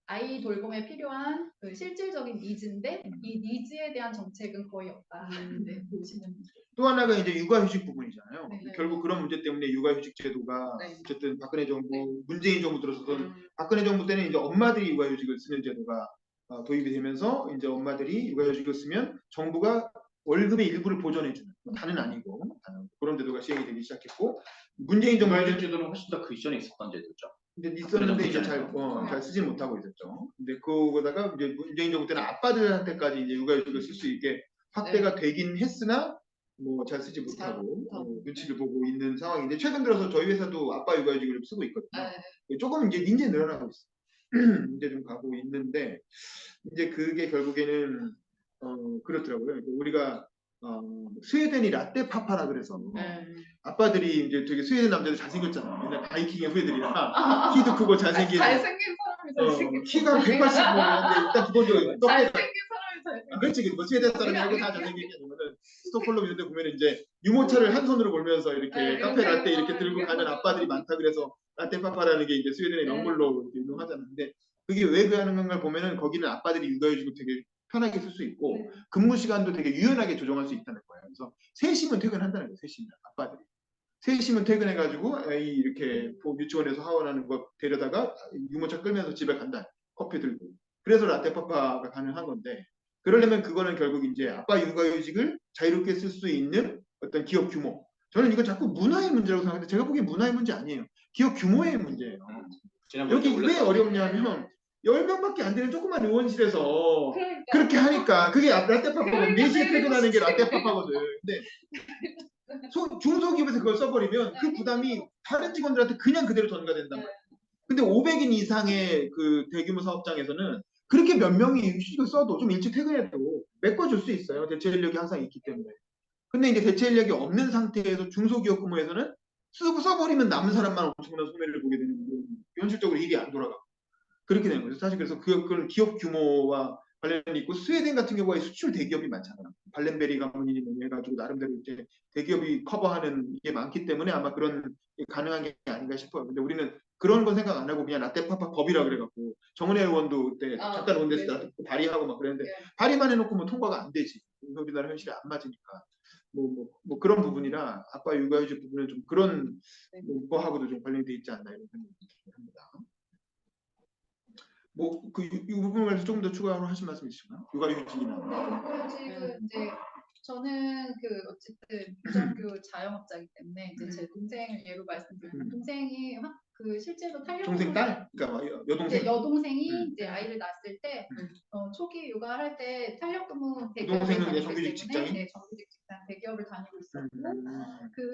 아이 돌봄에 필요한 그 실질적인 니즈인데 이 니즈에 대한 정책은 거의 없다. 네, 보시면 또 하나가 이제 육아휴직 부분이잖아요. 네. 결국 그런 문제 때문에 육아휴직 제도가 네. 어쨌든 박근혜 정부, 문재인 정부 들어서도 박근혜 정부 때는 이제 엄마들이 육아휴직을 쓰는 제도가 도입이 되면서 이제 엄마들이 육아휴직을 쓰면 정부가 월급의 일부를 보전해주는 다는 아니고 그런 제도가 시행이 되기 시작했고 문재인 육아휴직 정부는 제도는 훨씬 더 그 이전에 있었던 제도죠. 근데 있었는데 이제 잘 이전에는. 쓰지 못하고 있었죠. 근데 그거다가 이제 문재인 정부 때는 아빠들한테까지 이제 육아휴직을 쓸 수 있게 확대가 되긴 했으나 뭐 잘 쓰지 못하고 눈치를 보고 있는 상황인데 최근 들어서 저희 회사도 아빠 육아휴직을 좀 쓰고 있거든요. 조금 이제 늘어나고 있어요. 이제 좀 가고 있는데 이제 그게 결국에는 그렇더라고요. 우리가 스웨덴이 라떼 파파라 그래서 아빠들이 이제 되게 스웨덴 남자들 잘생겼잖아요. 맨날 바이킹의 후예들이라 키도 크고 잘생긴 잘생긴 사람이 잘생긴 키가 180 뭐인데 일단 기본적으로 잘생긴 사람이 잘생긴 그렇지 뭐 스웨덴 사람이라고 다 잘생긴 게 보면은 스톡홀름 이런 데 보면 이제 유모차를 한 손으로 몰면서 이렇게 카페 라떼 이렇게 들고 가는 아빠들이 많다 그래서 라떼 파파라는 게 이제 스웨덴의 명물로 이렇게 유명하잖아요. 근데 그게 왜 그러는 건가 보면은 거기는 아빠들이 육아휴직을 되게 편하게 쓸 수 있고 근무 시간도 되게 유연하게 조정할 수 있다는 거예요. 그래서 3시면 퇴근한다는 거예요. 3시면 아빠들이. 3시면 퇴근해가지고 아이 이렇게 유치원에서 하원하는 거 데려다가 유모차 끌면서 집에 간다. 커피 들고. 그래서 라떼파파가 가능한 건데 그러려면 그거는 결국 이제 아빠 육아휴직을 자유롭게 쓸 수 있는 어떤 기업 규모. 저는 이거 자꾸 문화의 문제라고 생각하는데 제가 보기엔 문화의 문제 아니에요. 기업 규모의 문제예요. 여기 왜 어렵냐면 10명밖에 안 되는 조그만 의원실에서 그렇게 하니까 그게 라떼파파거든. 4시에 퇴근하는 게 라떼파파거든. 근데 중소기업에서 그걸 써버리면 그 부담이 다른 직원들한테 그냥 그대로 전가된단 말이에요. 근데 500인 이상의 그 대규모 사업장에서는 그렇게 몇 명이 휴직을 써도 좀 일찍 퇴근해도 메꿔줄 수 있어요. 대체 인력이 항상 있기 때문에. 근데 이제 대체 인력이 없는 상태에서 중소기업 규모에서는 써버리면 남은 사람만 엄청난 손해를 보게 되는 거예요. 현실적으로 일이 안 돌아가고. 그렇게 되는 거죠. 사실 그래서 그런 기업 규모와 관련이 있고 스웨덴 같은 경우에 수출 대기업이 많잖아요. 발렌베리 가문이 해가지고 나름대로 이제 대기업이 커버하는 게 많기 때문에 아마 그런 게 가능한 게 아닌가 싶어요. 근데 우리는 그런 건 생각 안 하고 그냥 라떼파파 법이라 그래갖고 정은혜 의원도 그때 잠깐 원대에서 나한테 발의하고 막 그랬는데 발의만 해놓고 뭐 통과가 안 되지. 우리나라 현실에 안 맞으니까. 뭐 그런 부분이라 아빠 육아휴직 부분은 좀 그런 거하고도 좀 관련돼 있지 않나 이런 생각이 듭니다. 이 부분에 관해서 조금 더 추가로 하신 말씀 있으신가요? 육아휴직이나. 지금 이제 저는 그 어쨌든 유전교 자영업자이기 때문에 이제 제 동생을 예로 말씀드리면 동생이 그 실제로 동생 딸? 그러니까 여동생. 여동생이 이제 아이를 낳았을 때 초기 육아할 때 탄력근무 대기업을 동생은 다니고 정규직 있기 직장인? 때문에 정규직 직장 대기업을 다니고 있었고 그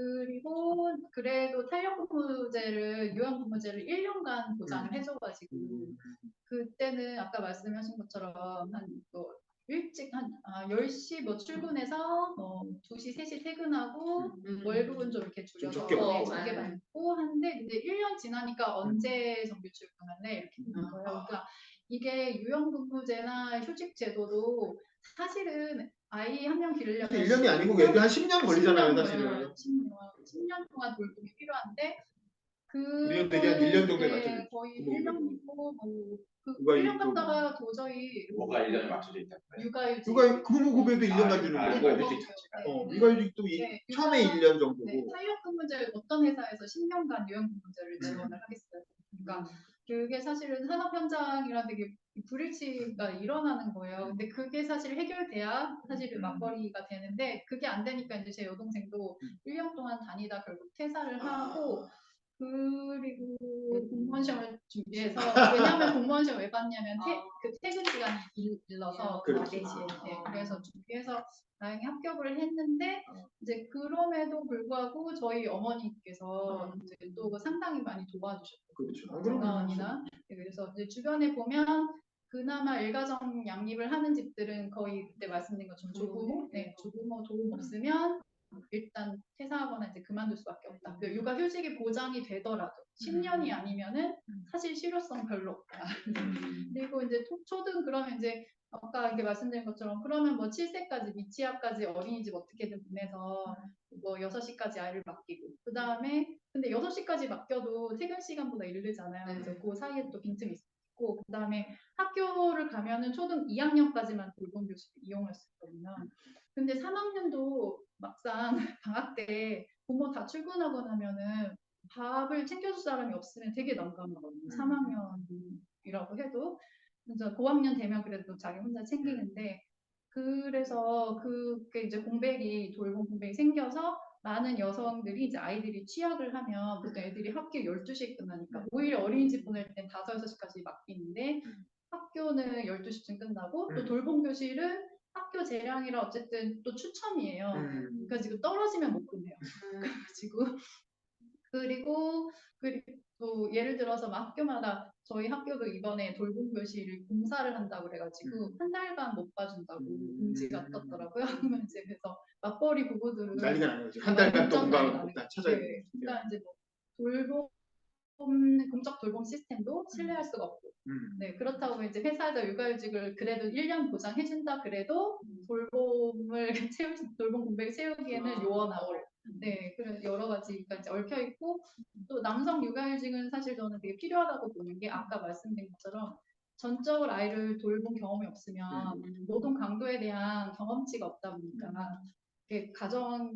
탄력근무제를 요양근무제를 1년간 보장을 해줘가지고 음. 그때는 아까 말씀하신 것처럼 뭐 일찍 10시 뭐 출근해서 2시, 3시 퇴근하고 월급은 좀 이렇게 줄여서 적게 받고. 적게 받고 하는데 근데 1년 지나니까 언제 정규 출근할래? 이렇게 되는 거예요. 그러니까 이게 유연근무제나 휴직제도도 사실은 아이 한 명 기르려면 1년이 아니고 애도 한 10년 걸리잖아요, 사실은. 10년 동안 돌봄이 필요한데 우리는 되게 한 1년 정도에 맞춰져 네, 있죠. 거의 부모님들은. 1년이고 그 육아휴직 1년 갔다가 도저히 뭐가 1년에 맞춰져 있다는 거예요? 육아휴직 근무급여도 1년간 주는 거고, 육아휴직 자체가. 육아휴직도 네, 처음에 1년 정도고. 네, 탄력근무제를 어떤 회사에서 10년간 유연근무제를 지원을 하겠어요. 그러니까 그게 사실은 산업 현장이랑 되게 불일치가 일어나는 거예요. 근데 그게 사실 해결돼야 사실 맞벌이가 되는데 그게 안 되니까 이제 제 여동생도 1년 동안 다니다 결국 퇴사를 하고 그리고 공무원 시험을 준비해서 왜냐하면 공무원 시험 왜 봤냐면 그 퇴근 시간이 일러서 그 그렇지. 4시에 그래서 준비해서 다행히 합격을 했는데 이제 그럼에도 불구하고 저희 어머니께서 이제 또 상당히 많이 도와주셨고 그렇죠. 건강원이나 그래서 이제 주변에 보면 그나마 일가정 양립을 하는 집들은 거의 그때 말씀드린 것처럼 조부모, 조부모 도움 없으면 일단 퇴사하거나 이제 그만둘 수밖에 없다. 그 육아휴직이 보장이 되더라도 10년이 아니면은 사실 실효성 별로 없다. 그리고 이제 초등 그러면 이제 아까 이렇게 말씀드린 것처럼 그러면 뭐 7세까지 미취학까지 어린이집 어떻게든 보내서 뭐 6시까지 아이를 맡기고 그 다음에 근데 6시까지 맡겨도 퇴근 시간보다 이르잖아요. 그래서 그 사이에 또 빈틈이 있고 그 다음에 학교를 가면은 초등 2학년까지만 돌봄교실을 이용할 수 있거든요. 근데 3학년도 막상 방학 때 부모 다 출근하고 나면은 밥을 챙겨줄 사람이 없으면 되게 난감하거든요. 3학년이라고 해도. 그래서 고학년 되면 그래도 자기 혼자 챙기는데 그래서 그게 이제 돌봄 공백이 생겨서 많은 여성들이 이제 아이들이 취학을 하면 보통 애들이 학교 12시에 끝나니까 오히려 어린이집 보낼 땐 5, 6시까지 맡기는데 학교는 12시쯤 끝나고 또 돌봄 교실은 학교 재량이라 어쨌든 또 추첨이에요. 그러니까 지금 떨어지면 못 보내요. 그리고 또 예를 들어서 막 학교마다 저희 학교도 이번에 돌봄 교실을 공사를 한다고 그래가지고 한 달간 못 봐준다고 공지가 떴더라고요. 그러면 이제 그래서 맞벌이 부부들은 난리가 나는 거지. 한 달간 또 완전 난리 뭔가 나는 찾아야 네, 돼. 그러니까 이제 뭐 공적 돌봄 시스템도 신뢰할 수가 없고 네, 그렇다고 이제 회사에서 육아휴직을 그래도 1년 보장해준다 그래도 돌봄을 돌봄 공백을 채우기에는 요원하고 네, 그런 여러 가지가 이제 얽혀 있고 또 남성 육아휴직은 사실 저는 되게 필요하다고 보는 게 아까 말씀드린 것처럼 전적으로 아이를 돌본 경험이 없으면 노동 강도에 대한 경험치가 없다 보니까 가정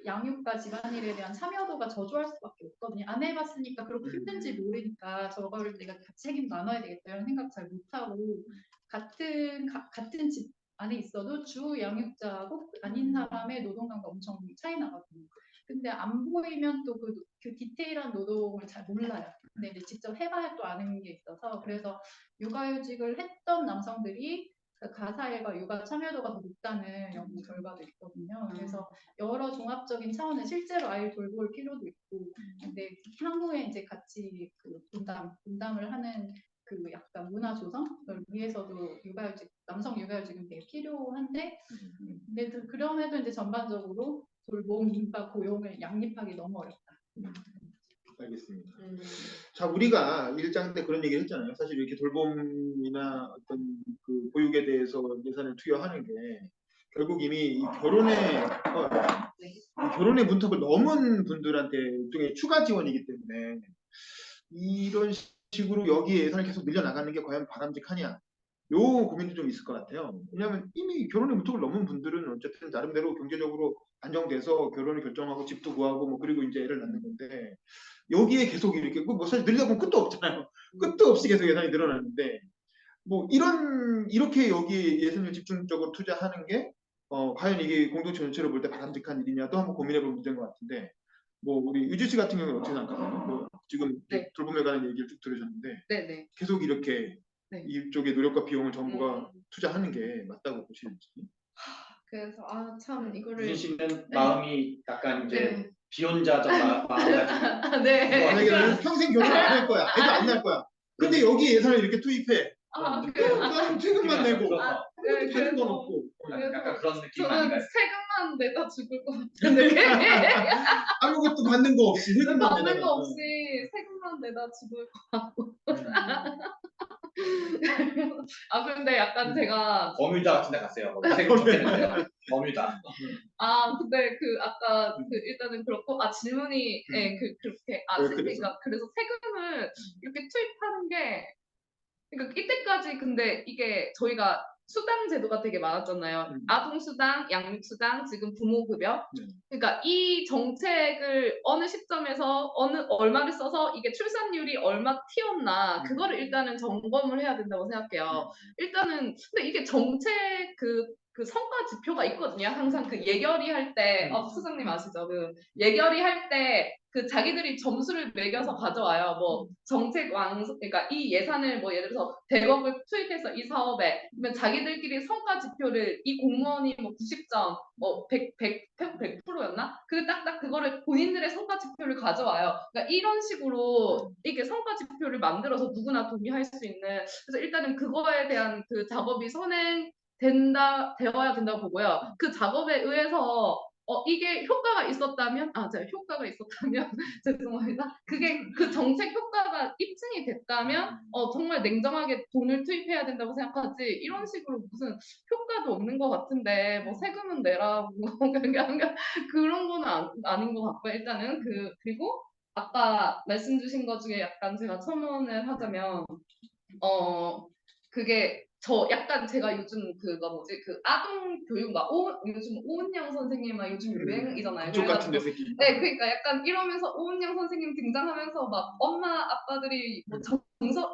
양육과 집안일에 대한 참여도가 저조할 수밖에 없거든요. 안 해봤으니까 그렇게 힘든지 모르니까 저거를 내가 같이 책임 나눠야 되겠다 이런 생각 잘 못하고 같은 집 안에 있어도 주 양육자하고 아닌 사람의 노동 강도 엄청 차이 나거든요. 근데 안 보이면 또 그 디테일한 노동을 잘 몰라요. 근데 이제 직접 해봐야 또 아는 게 있어서 그래서 육아휴직을 했던 남성들이 가사일과 육아 참여도가 더 높다는 연구 결과도 있거든요. 그래서 여러 종합적인 차원의 실제로 아이를 돌볼 필요도 있고, 근데 향후에 이제 같이 그 분담을 하는 그 약간 문화 조성을 위해서도 남성 육아휴직은 되게 필요한데, 근데 그럼에도 이제 전반적으로 돌봄과 고용을 양립하기 너무 어렵다. 알겠습니다. 자, 우리가 1장 때 그런 얘기를 했잖아요. 사실 이렇게 돌봄이나 어떤 그 보육에 대해서 예산을 투여하는 게 결국 이미 이 결혼의 문턱을 넘은 분들한테 일종의 추가 지원이기 때문에 이런 식으로 여기에 예산을 계속 늘려나가는 게 과연 바람직하냐? 요 고민도 좀 있을 것 같아요. 왜냐하면 이미 결혼의 문턱을 넘은 분들은 어쨌든 나름대로 경제적으로 안정돼서 결혼을 결정하고 집도 구하고 뭐 그리고 이제 애를 낳는 건데 여기에 계속 이렇게 뭐 사실 늘려보면 끝도 없잖아요. 끝도 없이 계속 예산이 늘어나는데 뭐 이렇게 여기 예산을 집중적으로 투자하는 게 과연 이게 공동체 전체로 볼 때 바람직한 일이냐도 한번 고민해볼 문제인 것 같은데 뭐 우리 유지 씨 같은 경우는 어떻게 생각하세요? 뭐 지금 네. 돌봄에 관한 얘기를 쭉 들으셨는데 네네. 계속 이렇게 네. 이쪽에 노력과 비용을 정부가 투자하는 게 맞다고 보시는지? 그래서 참 이거를 유진 씨는 마음이 약간 이제 네. 비혼자적 마음가짐. 네. 만약에 나는 평생 결혼 안 할 거야. 애도 안 낳을 거야. 근데 여기 예산을 이렇게 투입해. 아, 나는 세금만 내고 아, 아무것도 네, 받은 건 그래서 없고 약간 그런 느낌 저는 아닌가요? 세금만 내다 죽을 것 같은 느낌. 아무것도 받는 거 없이 세금만 받는 내다가. 거 없이 세금만 내다 죽을 것 같고. 아 근데 약간 제가 버뮤다 같은 데 갔어요. 거기 세금 적겠는데요. 버뮤다. 근데 그 아까 그 일단은 그렇고 질문이 그렇게 그러니까 그래서 세금을 이렇게 투입하는 게 그러니까 이때까지 근데 이게 저희가 수당 제도가 되게 많았잖아요. 아동수당, 양육수당, 지금 부모급여. 그러니까 이 정책을 어느 시점에서 얼마를 써서 이게 출산율이 얼마 튀었나 그거를 일단은 점검을 해야 된다고 생각해요. 일단은 근데 이게 정책 그 성과 지표가 있거든요. 항상 그 예결위 할 때, 수장님 아시죠? 그 예결위 할 때 그 자기들이 점수를 매겨서 가져와요. 뭐 정책 완성, 그러니까 이 예산을 뭐 예를 들어서 100억을 투입해서 이 사업에 그러면 자기들끼리 성과 지표를 이 공무원이 뭐 90점, 뭐 100%였나? 그 딱딱 그거를 본인들의 성과 지표를 가져와요. 그러니까 이런 식으로 이게 성과 지표를 만들어서 누구나 동의할 수 있는 그래서 일단은 그거에 대한 그 작업이 되어야 된다고 보고요. 그 작업에 의해서 이게 효과가 있었다면, 제가 효과가 있었다면, 죄송합니다. 그게 그 정책 효과가 입증이 됐다면, 정말 냉정하게 돈을 투입해야 된다고 생각하지, 이런 식으로 무슨 효과도 없는 것 같은데, 뭐 세금은 내라고, 그런 거는 아닌 것 같고요. 일단은 그리고 아까 말씀 주신 것 중에 약간 제가 첨언을 하자면, 그게 약간 제가 요즘 그거 뭐지 그 아동 교육과 요즘 오은영 선생님만 요즘 유행이잖아요. 그쪽 같은 그래가지고 데 새끼. 네 그러니까 약간 이러면서 오은영 선생님 등장하면서 막 엄마 아빠들이 뭐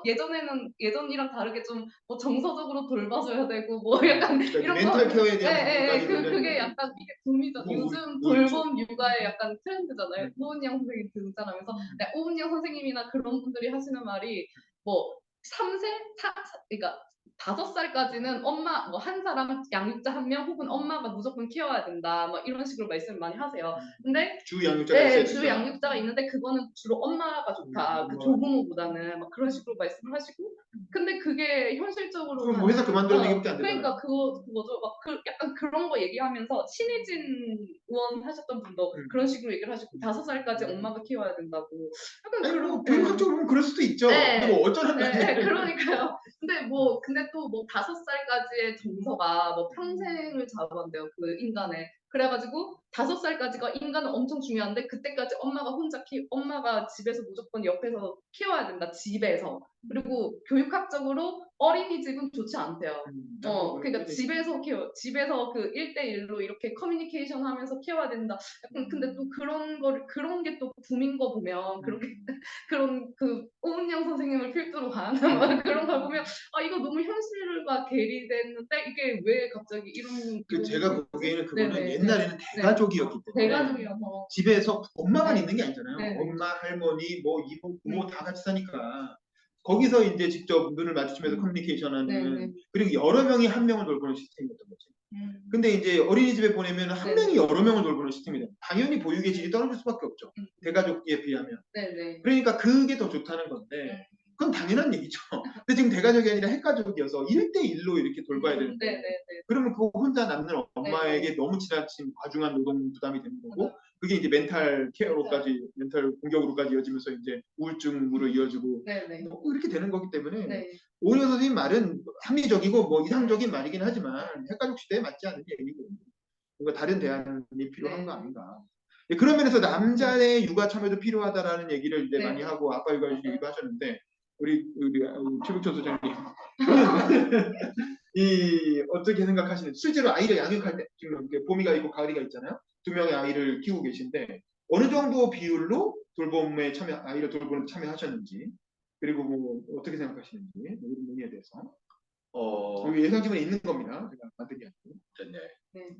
예전이랑 다르게 좀 뭐 정서적으로 돌봐줘야 되고 뭐 약간 그러니까 이런 멘탈 케어에 대한 부분까지 그게 약간 이게 붐이죠. 그거 요즘 우리 돌봄 육아의 약간 트렌드잖아요. 오은영 선생님 등장하면서 네, 오은영 선생님이나 그런 분들이 하시는 말이 뭐 3세? 그러니까 5살까지는 엄마, 뭐 한 사람 양육자 한 명 혹은 엄마가 무조건 키워야 된다. 뭐 이런 식으로 말씀을 많이 하세요. 근데 주 양육자가 있어야 된다. 주 양육자가 있는데 그거는 주로 엄마가 좋다. 그 조부모보다는 막 그런 식으로 말씀을 하시고. 근데 그게 현실적으로 그럼 뭐 회사 그만두는 얘기밖에 안 되잖아요. 그러니까 그거죠. 막 약간 그런 거 얘기하면서 신혜진 의원 하셨던 분도 그런 식으로 얘기를 하시고 5살까지 엄마가 키워야 된다고. 약간 아니 그런 뭐 교육학적으로 보면 그럴 수도 있죠. 네. 근데 뭐 어쩌란 네, 말이에요. 그러니까요. 근데 또 뭐 5살까지의 정서가 뭐 평생을 잡아온대요, 그 인간의. 그래가지고 5살까지가 인간은 엄청 중요한데 그때까지 엄마가 집에서 무조건 옆에서 키워야 된다, 집에서. 그리고 교육학적으로 어린이집은 좋지 않대요. 그러니까 집에서 그 1대1로 이렇게 커뮤니케이션 하면서 키워야 된다. 약간 근데 또 그런 게 또 붐인 거 보면 그런 그 오은영 선생님을 필두로 한 그런 걸 보면 이거 너무 현실과 괴리됐는데 이게 왜 갑자기 이런 제가 보기에는 그거는 네네. 옛날에는 대가족이었기 때문에 대가족이어서 집에서 엄마만 네. 있는 게 아니잖아요. 네네. 엄마, 할머니, 뭐 이모, 부모 다 같이 사니까 거기서 이제 직접 눈을 마주치면서 커뮤니케이션하는 네네. 그리고 여러 명이 한 명을 돌보는 시스템이었던 거죠. 근데 이제 어린이집에 보내면 한 네네. 명이 여러 명을 돌보는 시스템이 돼요. 당연히 보육의 질이 떨어질 수밖에 없죠. 대가족에 비하면. 네네. 그러니까 그게 더 좋다는 건데 그건 당연한 얘기죠. 근데 지금 대가족이 아니라 핵가족이어서 1대1로 이렇게 돌봐야 되는데 네네네. 그러면 그 혼자 남는 엄마에게 너무 지나친 과중한 노동 부담이 되는 거고 그게 이제 멘탈 케어로까지 멘탈 공격으로까지 이어지면서 이제 우울증으로 이어지고 네네. 뭐 이렇게 되는 거기 때문에 네. 오은영 선생님 말은 합리적이고 뭐 이상적인 말이긴 하지만 핵가족 시대에 맞지 않는 얘기고 뭔가 다른 대안이 필요한 거 아닌가. 예, 그런 면에서 남자의 육아 참여도 필요하다라는 얘기를 이제 많이 하고 아빠 육아 얘기도 하셨는데 우리 최백천 소장님 이 어떻게 생각하시는지 실제로 아이를 양육할 때 지금 이렇게 봄이가 있고 가을이가 있잖아요. 2명의 아이를 키우고 계신데 어느 정도 비율로 돌봄에 아이를 돌보는 데 참여하셨는지 그리고 뭐 어떻게 생각하시는지 이 부분에 대해서 여기 예상 질문에 있는 겁니다. 제가 만든 게 아니고. 네.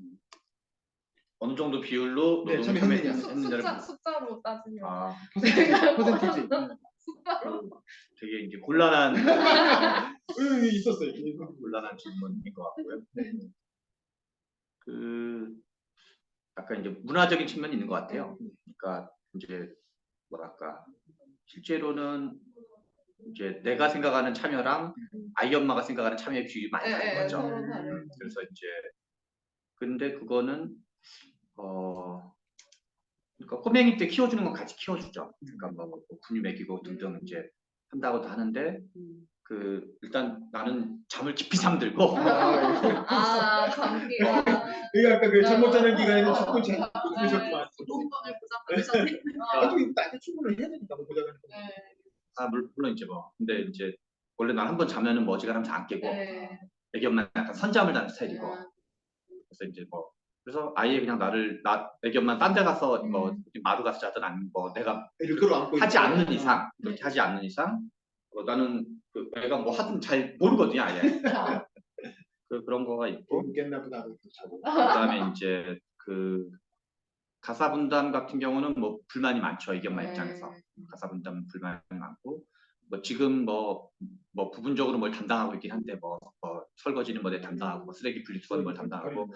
어느 정도 비율로 네, 노동에 참여했느냐를 숫자로 따지면 퍼센티지. 숫자로 되게 이제 곤란한 있었어요. 곤란한 질문인 것 같고요. 그 약간 이제 문화적인 측면이 있는 것 같아요. 그러니까 이제 뭐랄까 실제로는 이제 내가 생각하는 참여랑 아이 엄마가 생각하는 참여의 비율이 많이 다른 예, 거죠. 서로 다른. 그래서 이제 근데 그거는 그러니까 꼬맹이 때 키워주는 건 같이 키워주죠. 그러니까 뭐 분유 먹이고 등등 이제 한다고도 하는데 그 일단 나는 잠을 깊이 잠들고 아, 감기가. 그러니까 아까 그 잠 못 자는 기간에는 자꾸 자꾸 그러셨구만. 용돈을 보장받으셨네. 나중에 나한테 출근을 해야 되니까 뭐 보자는 거. 물론 이제 뭐 근데 이제 원래 난 한 번 자면은 머지않아서 안 깨고 네. 애기 엄마는 약간 선잠을 자는 스타일이고 그래서 이제 뭐 그래서 아예 그냥 애기 엄마는 딴 데 가서 뭐 마루 가서 자든 아니면 뭐 내가 애를 끌어안고 하지 있고. 않는 이상 그렇게 하지 않는 이상 나는 그 애가 뭐 하든 잘 모르거든요 아예 그런 거가 있고 깼나 보다 하고 자고. 그다음에 이제 그 가사 분담 같은 경우는 뭐 불만이 많죠 애기 엄마 입장에서 가사 분담 불만이 많고 뭐 지금 뭐 부분적으로 뭘 담당하고 있긴 한데 뭐 설거지는 뭐 내 담당하고 뭐 쓰레기 분리수거는 뭘 담당하고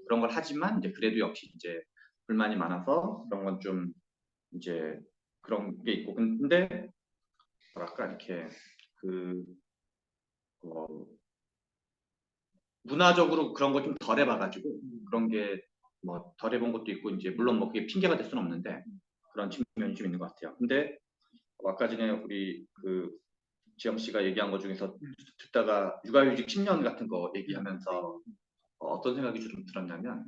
그런 걸 하지만 이제 그래도 역시 이제 불만이 많아서 그런 건 좀 이제 그런 게 있고 근데 뭐랄까 이렇게 그 문화적으로 그런 걸 좀 덜 해봐가지고 그런 게 뭐 덜 해본 것도 있고 이제 물론 뭐 그게 핑계가 될 수는 없는데 그런 측면이 좀 있는 것 같아요. 근데 아까 전에 우리 그 지영 씨가 얘기한 것 중에서 듣다가 육아휴직 10년 같은 거 얘기하면서 어떤 생각이 좀 들었냐면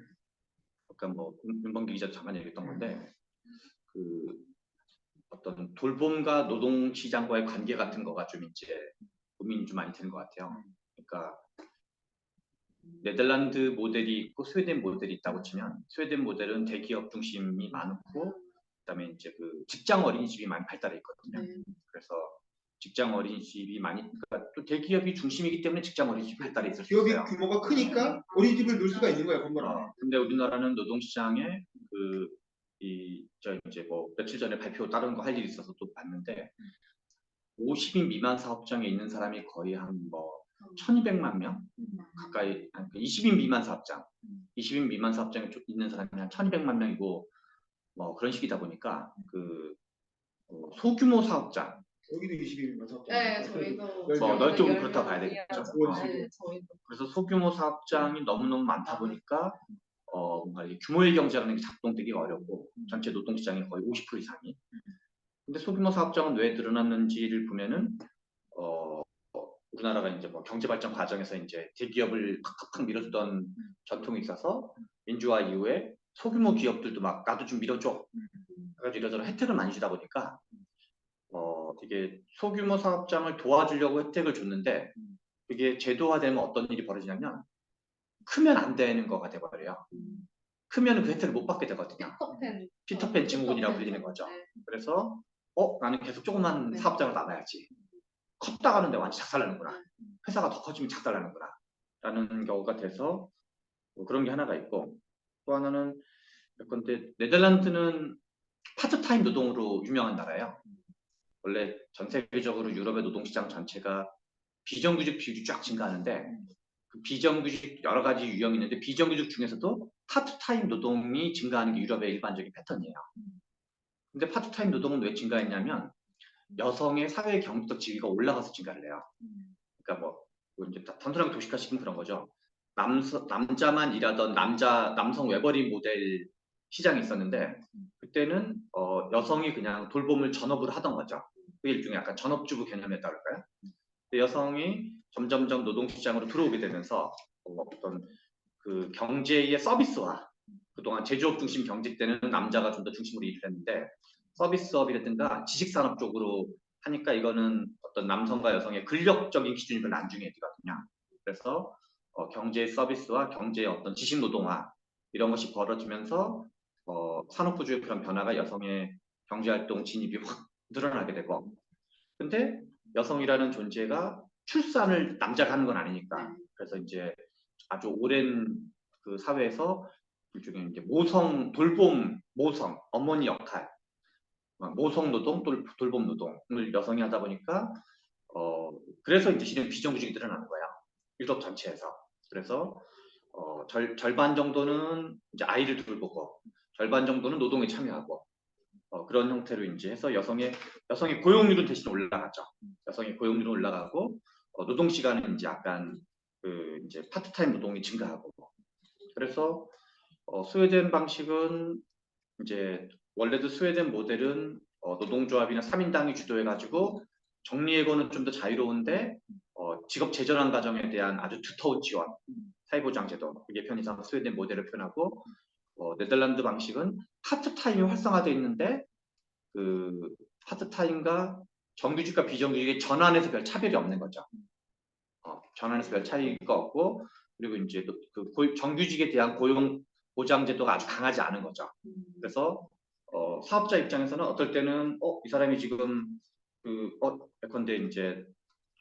아까 뭐 윤범기 기자 잠깐 얘기했던 건데 그 어떤 돌봄과 노동시장과의 관계 같은 거가 좀 이제 고민이 좀 많이 되는 것 같아요. 그러니까 네덜란드 모델이 있고 스웨덴 모델이 있다고 치면 스웨덴 모델은 대기업 중심이 많고 그다음에 이제 그 직장 어린이집이 많이 발달해 있거든요. 그래서 직장 어린이집이 많이 그러니까 또 대기업이 중심이기 때문에 직장 어린이집이 발달해 있을 수 기업이 있어요. 규모가 크니까 어린이집을 넣을 수가 있는 거야 건물아. 근데 우리나라는 노동시장에 저 이제 뭐 며칠 전에 발표 다른 거 할 일이 있어서 또 봤는데 50인 미만 사업장에 있는 사람이 거의 한 뭐 1200만 명 가까이 20인 미만 사업장 20인 미만 사업장에 있는 사람이 한 1200만 명이고 뭐 그런 식이다 보니까 그 소규모 사업장 여기도 20인 사업장. 네, 저희도. 뭐 저희도 넓적으로 10명 그렇다고 봐야 되겠죠. 이하죠. 네, 저희도. 그래서 소규모 사업장이 너무너무 많다 보니까 뭔가 이 규모의 경제라는 게 작동되기가 어렵고 전체 노동시장의 거의 50% 이상이. 근데 소규모 사업장은 왜 늘어났는지를 보면은 우리나라가 이제 뭐 경제 발전 과정에서 이제 대기업을 팍팍팍 밀어주던 전통이 있어서 민주화 이후에 소규모 기업들도 막 나도 좀 밀어줘. 그래가지고 이러저런 혜택을 많이 주다 보니까 되게 소규모 사업장을 도와주려고 혜택을 줬는데 그게 제도화되면 어떤 일이 벌어지냐면 크면 안 되는 거가 돼버려요. 크면 그 혜택을 못 받게 되거든요. 피터팬 증후군이라고 불리는 거죠. 그래서 나는 계속 조그만 사업장을 나가야지. 컸다가는 완전 작살나는구나. 회사가 더 커지면 작살나는구나. 라는 경우가 돼서 그런 게 하나가 있고 또 하나는 근데 네덜란드는 파트타임 노동으로 유명한 나라예요. 원래 전 세계적으로 유럽의 노동시장 전체가 비정규직 비율이 쫙 증가하는데 그 비정규직 여러 가지 유형이 있는데 비정규직 중에서도 파트타임 노동이 증가하는 게 유럽의 일반적인 패턴이에요. 근데 파트타임 노동은 왜 증가했냐면 여성의 사회 경제적 지위가 올라가서 증가를 해요. 그러니까 뭐 이제 단순하게 도식화시키면 그런 거죠. 남자만 일하던 남성 외벌이 모델 시장이 있었는데 그때는 여성이 그냥 돌봄을 전업으로 하던 거죠. 그 일종의 약간 전업주부 개념이었다 그럴까요? 근데 여성이 점점점 노동시장으로 들어오게 되면서 어떤 그 경제의 서비스화 그동안 제조업 중심 경제 때는 남자가 좀 더 중심으로 일을 했는데 서비스업이라든가 지식산업 쪽으로 하니까 이거는 어떤 남성과 여성의 근력적인 기준이 별로 안 중요해지거든요. 그래서 경제의 서비스와 경제의 어떤 지식 노동화 이런 것이 벌어지면서 산업구조의 그런 변화가 여성의 경제활동 진입이 확 늘어나게 되고 근데 여성이라는 존재가 출산을 남자가 하는 건 아니니까 그래서 이제 아주 오랜 그 사회에서 일종의 이제 모성 어머니 역할 모성 노동 돌봄 노동을 여성이 하다 보니까 그래서 이제 실은 비정규직이 늘어나는 거예요. 유럽 전체에서. 그래서 절반 정도는 이제 아이를 돌보고 절반 정도는 노동에 참여하고 그런 형태로 이제 해서 여성의 고용률은 대신 올라가죠. 여성의 고용률은 올라가고 노동 시간은 이제 약간 그 이제 파트타임 노동이 증가하고 그래서 스웨덴 방식은 이제 원래도 스웨덴 모델은 노동조합이나 3인당이 주도해가지고 정리해고는 좀 더 자유로운데 직업 재전환 과정에 대한 아주 두터운 지원, 사회보장 제도 이게 편의상 스웨덴 모델을 표현하고 네덜란드 방식은 파트타임이 활성화되어 있는데 그 파트타임과 정규직과 비정규직의 전환에서 별 차별이 없는 거죠. 전환에서 별 차이가 없고 그리고 이제 또 그 정규직에 대한 고용 보장 제도가 아주 강하지 않은 거죠. 그래서 사업자 입장에서는 어떨 때는 이 사람이 지금 예컨대 이제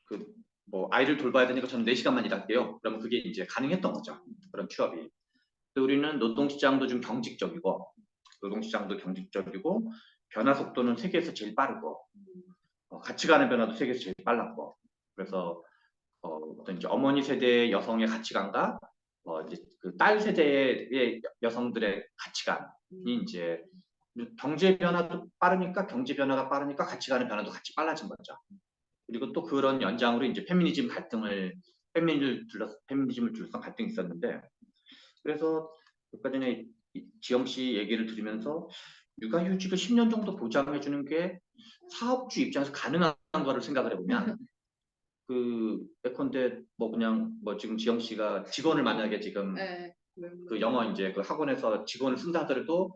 그 뭐 아이를 돌봐야 되니까 저는 4시간만 일할게요. 그러면 그게 이제 가능했던 거죠. 그런 취업이. 근데 우리는 노동시장도 좀 경직적이고 변화 속도는 세계에서 제일 빠르고 가치관의 변화도 세계에서 제일 빨랐고 그래서 어떤 이제 어머니 세대의 여성의 가치관과 이제 그 딸 세대의 여성들의 가치관이 이제 경제 변화도 빠르니까 경제 변화가 빠르니까 가치관의 변화도 같이 빨라진 거죠. 그리고 또 그런 연장으로 이제 페미니즘을 둘러싼 갈등이 있었는데 그래서 아까 전에 지영 씨 얘기를 들으면서 육아휴직을 10년 정도 보장해 주는 게 사업주 입장에서 가능한 거를 생각을 해보면 예컨대 그냥 지금 지영 씨가 직원을 만약에 지금 네. 그 영어 이제 그 학원에서 직원을 쓴다 하더라도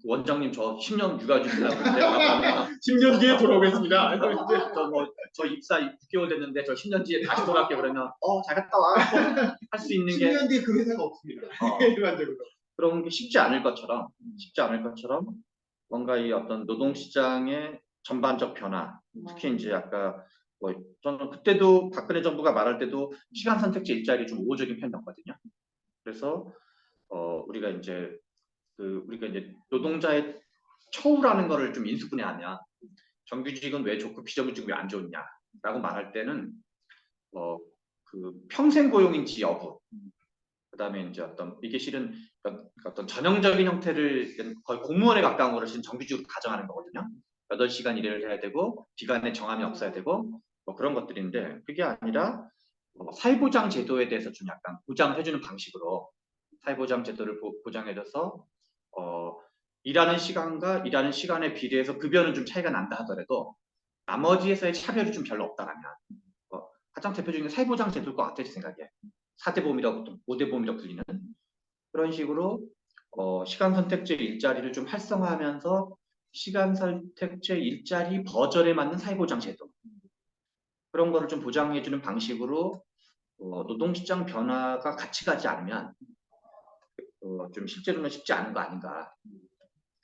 원장님 저 10년 육아휴직 하려고 그러는데 10년 뒤에 돌아오겠습니다. 저 입사 6개월 됐는데 저 10년 뒤에 다시 돌아갈게 그러면 잘 갔다 와 할 수 있는 게 10년 뒤에 그 회사가 없습니다. 일반적으로. 그런 게 쉽지 않을 것처럼 뭔가 이 어떤 노동시장의 전반적 변화 특히 이제 아까 저는 그때도 박근혜 정부가 말할 때도 시간 선택제 일자리 좀 우호적인 편이었거든요. 그래서 우리가 이제 노동자의 처우라는 거를 좀 인수분해하면 정규직은 왜 좋고 비정규직은 왜 안 좋냐라고 말할 때는 평생 고용인지 여부 그다음에 이제 이게 실은 어떤 전형적인 형태를 거의 공무원에 가까운 거를 실은 정규직으로 가정하는 거거든요. 8시간 일을 해야 되고 비간의 정함이 없어야 되고 그런 것들인데 그게 아니라 사회보장 제도에 대해서 좀 약간 보장을 해주는 방식으로 사회보장 제도를 보장해줘서 일하는 시간과 일하는 시간에 비례해서 급여는 좀 차이가 난다 하더라도 나머지에서의 차별이 좀 별로 없다라면 가장 대표적인 게 사회보장 제도일 것 같아요. 제 생각에 4대 보험이라고 또 5대 보험이라고 불리는 그런 식으로 시간 선택제 일자리를 좀 활성화하면서 시간 선택제 일자리 버전에 맞는 사회보장 제도 그런 거를 좀 보장해주는 방식으로 노동시장 변화가 같이 가지 않으면 좀 실제로는 쉽지 않은 거 아닌가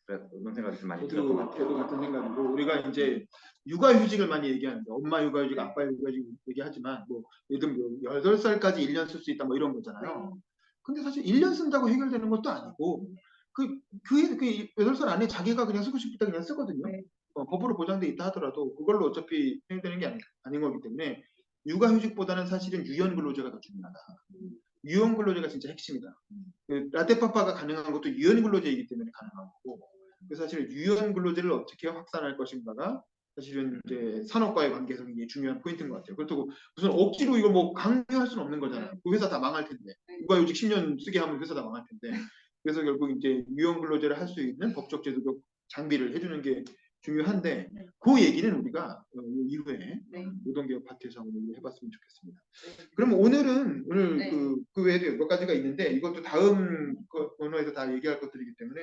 그런 생각이 좀 많이 들었던 것 같아요. 저도 같은 생각이고 우리가 이제 육아휴직을 많이 얘기하는데 엄마 육아휴직, 아빠 육아휴직 얘기하지만 예를 들면 8살까지 1년 쓸 수 있다 이런 거잖아요. 근데 사실 1년 쓴다고 해결되는 것도 아니고 그 8살 안에 자기가 그냥 쓰고 싶을 때 그냥 쓰거든요. 법으로 보장돼 있다 하더라도 그걸로 어차피 해결되는 게 아닌 거기 때문에 육아휴직보다는 사실은 유연근로제가 더 중요하다. 유연근로제가 진짜 핵심이다. 라떼파파가 가능한 것도 유연근로제이기 때문에 가능한 거고 그래서 사실 유연근로제를 어떻게 확산할 것인가가 사실은 이제 산업과의 관계에서 굉장히 중요한 포인트인 것 같아요. 그렇다고 무슨 억지로 이걸 강요할 수는 없는 거잖아요. 그 회사 다 망할 텐데 육아휴직 10년 쓰게 하면 회사 다 망할 텐데 그래서 결국 이제 유연근로제를 할 수 있는 법적 제도적 장비를 해주는 게 중요한데 그 얘기는 우리가 이후에 노동개혁 파트에서 한번 해봤으면 좋겠습니다. 그럼 오늘 그 외에도 몇 가지가 있는데 이것도 다음 코너에서 다 얘기할 것들이기 때문에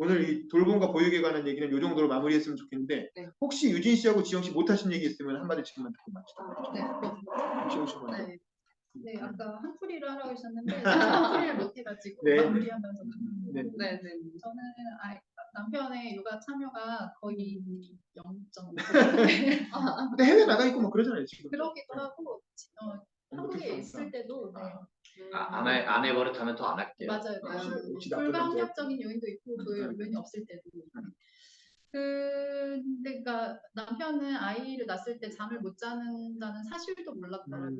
오늘 이 돌봄과 보육에 관한 얘기는 이 정도로 마무리했으면 좋겠는데 혹시 유진 씨하고 지영 씨 못하신 얘기 있으면 한마디씩만 듣고 마치자. 지영 씨 먼저. 네, 아까 한풀이를 하라고 하셨는데 한풀이를 못해가지고 마무리하면서 저는 남편의 육아 참여가 거의 0.5. 근데 해외 나가 있고 그러잖아요 지금. 그러기도 하고 한국에 있을 때도 안 해버릇하면 더 안 할게요. 맞아요. 불가항력적인 요인도 있고 그 요인이 없을 때도. 근데 그러니까 남편은 아이를 낳았을 때 잠을 못 자는다는 사실도 몰랐더라고요.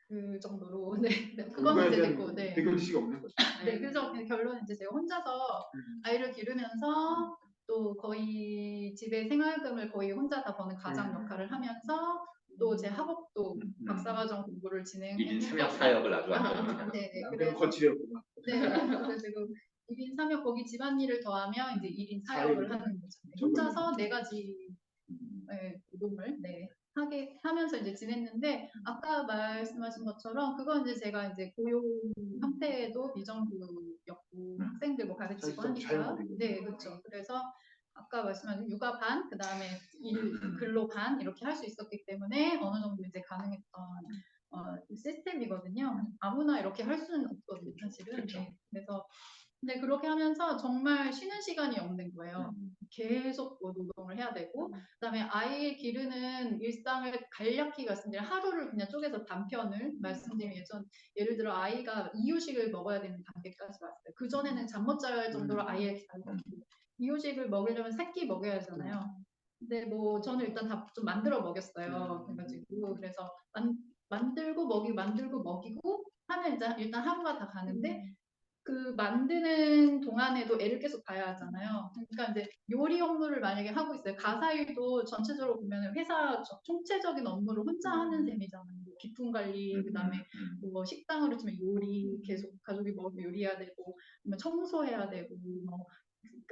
그 정도로 그거는 이제 됐고 대결 지식이 없는 거죠. 그래서 결론은 이제 제가 혼자서 아이를 기르면서 또 거의 집에 생활금을 거의 혼자 다 버는 가장 역할을 하면서 또 제 학업도 박사과정 공부를 1인 진행했고 3역 사역을 아주 하는 네네 남편은 그래서 거칠이었구나. 네 그래가지고 1인 3역 거기 집안일을 더하면 이제 1인 4역을 하는 거죠. 혼자서 4가지 노동을 하면서 이제 지냈는데 아까 말씀하신 것처럼 그건 이제 제가 이제 고용 형태도 미정부였고 학생들 뭐 가르치고 사실상 하니까 자영업이군요. 네 그렇죠. 그래서 아까 말씀하신 육아 반 그다음에 근로 반 이렇게 할 수 있었기 때문에 어느 정도 이제 가능했던 시스템이거든요. 아무나 이렇게 할 수는 없거든요, 사실은. 그렇죠. 네, 그래서 근데 그렇게 하면서 정말 쉬는 시간이 없는 거예요. 계속 뭐 노동을 해야 되고 그다음에 아이 기르는 일상을 간략히 말씀드리면 하루를 그냥 쪼개서 단편을 말씀드리면 예를 들어 아이가 이유식을 먹어야 되는 단계까지 왔어요. 그 전에는 잠 못 잘 정도로 아이의 이유식을 먹으려면 새끼 먹여야 하잖아요. 근데 뭐 저는 일단 다 좀 만들어 먹였어요. 그래가지고 그래서 만들고 먹이고 하면 이제 일단 하루가 다 가는데 그 만드는 동안에도 애를 계속 봐야 하잖아요. 그러니까 이제 요리 업무를 만약에 하고 있어요. 가사일도 전체적으로 보면 회사 총체적인 업무를 혼자 하는 셈이잖아요. 뭐 비품 관리, 그다음에 뭐 식당으로 치면 요리, 계속 가족이 먹으면 요리해야 되고, 청소해야 되고,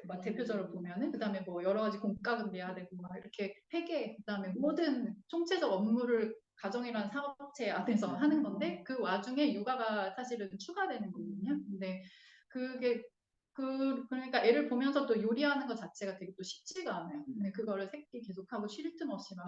뭐 대표적으로 보면은 그다음에 뭐 여러 가지 공과금 내야 되고 막 이렇게 회계 그다음에 모든 총체적 업무를 가정이라는 사업체 안에서 하는 건데 그 와중에 육아가 사실은 추가되는 거거든요. 근데 그게 그러니까 애를 보면서 또 요리하는 것 자체가 되게 또 쉽지가 않아요. 근데 그거를 새끼 계속하고 쉴 틈 없이 막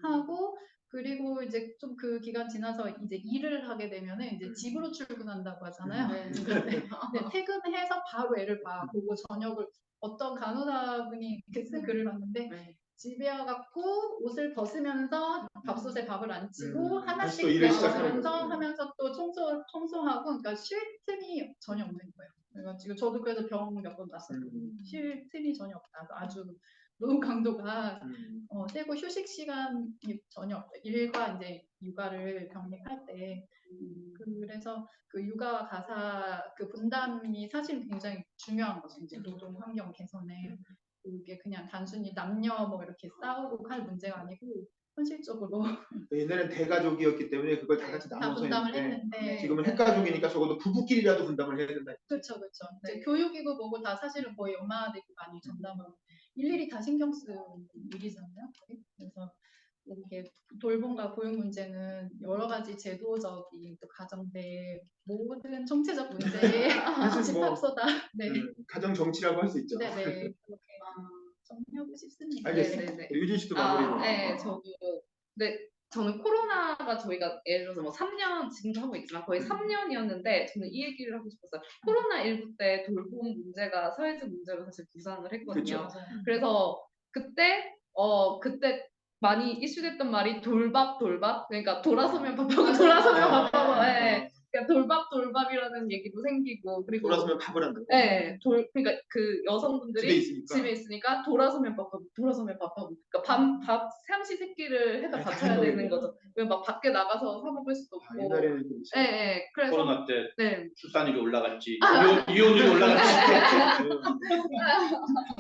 하고 그리고 이제 좀 그 기간 지나서 이제 일을 하게 되면은 이제 집으로 출근한다고 하잖아요. 근데 퇴근해서 바로 애를 보고 저녁을 어떤 간호사분이 이렇게 쓴 글을 봤는데 집에 와갖고 옷을 벗으면서 밥솥에 밥을 안 치고 다시 하나씩 또 일을 시작하는 벗으면서 거죠. 하면서 또 청소하고 그러니까 쉴 틈이 전혀 없는 거예요. 그래가지고 저도 그래서 병 몇 번 났었거든요. 쉴 틈이 전혀 없다. 아주 노동 강도가 세고 휴식 시간이 전혀 없다. 일과 이제 육아를 병립할 때 그래서 그 육아와 가사 그 분담이 사실 굉장히 중요한 거죠. 이제 노동 환경 개선에 그게 그냥 단순히 남녀 뭐 이렇게 싸우고 할 문제가 아니고 현실적으로 옛날엔 대가족이었기 때문에 그걸 다 같이 다 나눠서 분담을 했는데 했는데 지금은 핵가족이니까 적어도 부부끼리라도 분담을 해야 된다. 그렇죠. 이제 교육이고 뭐고 다 사실은 거의 엄마들이 많이 전담하고 일일이 다 신경 쓰는 일이잖아요. 그래서 이렇게 돌봄과 보육 문제는 여러 가지 제도적인 또 가정대 모든 총체적 문제의 사실 뭐 집합소다. 네. 가정 정치라고 할 수 있죠. 네네. 그렇게 정리하고 싶습니다. 알겠습니다. 네네네. 우리 유진 씨도 마무리로. 네, 저는 코로나가 저희가 예를 들어서 뭐 3년 지금도 하고 있지만 거의 3년이었는데 저는 이 얘기를 하고 싶었어요. 코로나19 때 돌봄 문제가 사회적 문제로 사실 부상을 했거든요. 그쵸. 그래서 그때 많이 이슈됐던 말이 돌밥 그러니까 돌아서면 밥하고 돌아서면 밥하고 그러니까 돌밥이라는 얘기도 생기고 그리고 돌아서면 밥을 한다고. 그러니까 그 여성분들이 집에 있으니까. 돌아서면 밥하고 그러니까 밥 삼시세끼를 해서 다 바쳐야 해먹어야 되는 돼요. 거죠. 막 밖에 나가서 사 먹을 수도 없고. 옛날에는 그렇지. 그래서 코로나 때 네. 출산율이 올라갔지, 이혼율이 올라갔지.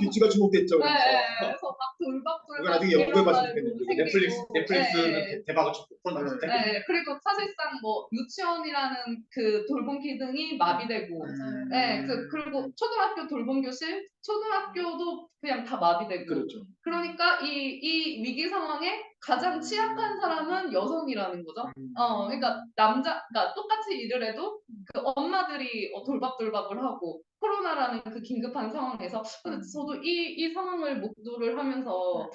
귀치가 주목됐죠. 그래서 막 그건 돌밥 나중에 연구해 봤을 이런 텐데. 말도 넷플릭스는 생기고. 대박을 쳤고 코로나 때. 그리고 사실상 뭐 유치원이라는 그 돌봄 기능이 마비되고, 그리고 초등학교 돌봄 교실, 초등학교도 그냥 다 마비되고. 그렇죠. 그러니까 이 위기 상황에 가장 취약한 사람은 여성이라는 거죠. 그러니까 그러니까 똑같이 일을 해도 그 엄마들이 돌밥을 하고 코로나라는 그 긴급한 상황에서 근데 저도 이 상황을 목도를 하면서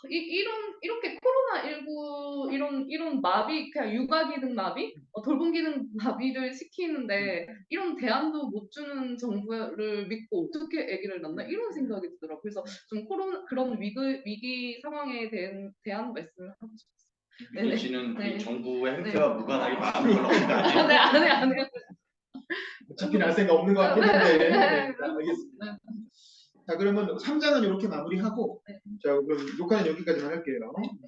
이렇게 코로나19 이런 마비 그냥 육아 기능 마비 돌봄 기능 마비를 시키는데 이런 대안도 못 주는 정부를 믿고 어떻게 아기를 낳나 이런 생각이 들더라고요. 그래서 좀 그런 위기 상황에 대한 말씀을 하고 싶었어요. 유진 씨는 네. 이 정부의 행태와 무관하게 마음이 올라오는 거 아니에요? 안 해요. 어차피 날 생각 없는 것 같긴 한데. 네. 알겠습니다. 자, 그러면 3장은 이렇게 마무리하고 자, 그럼 녹화는 여기까지만 할게요.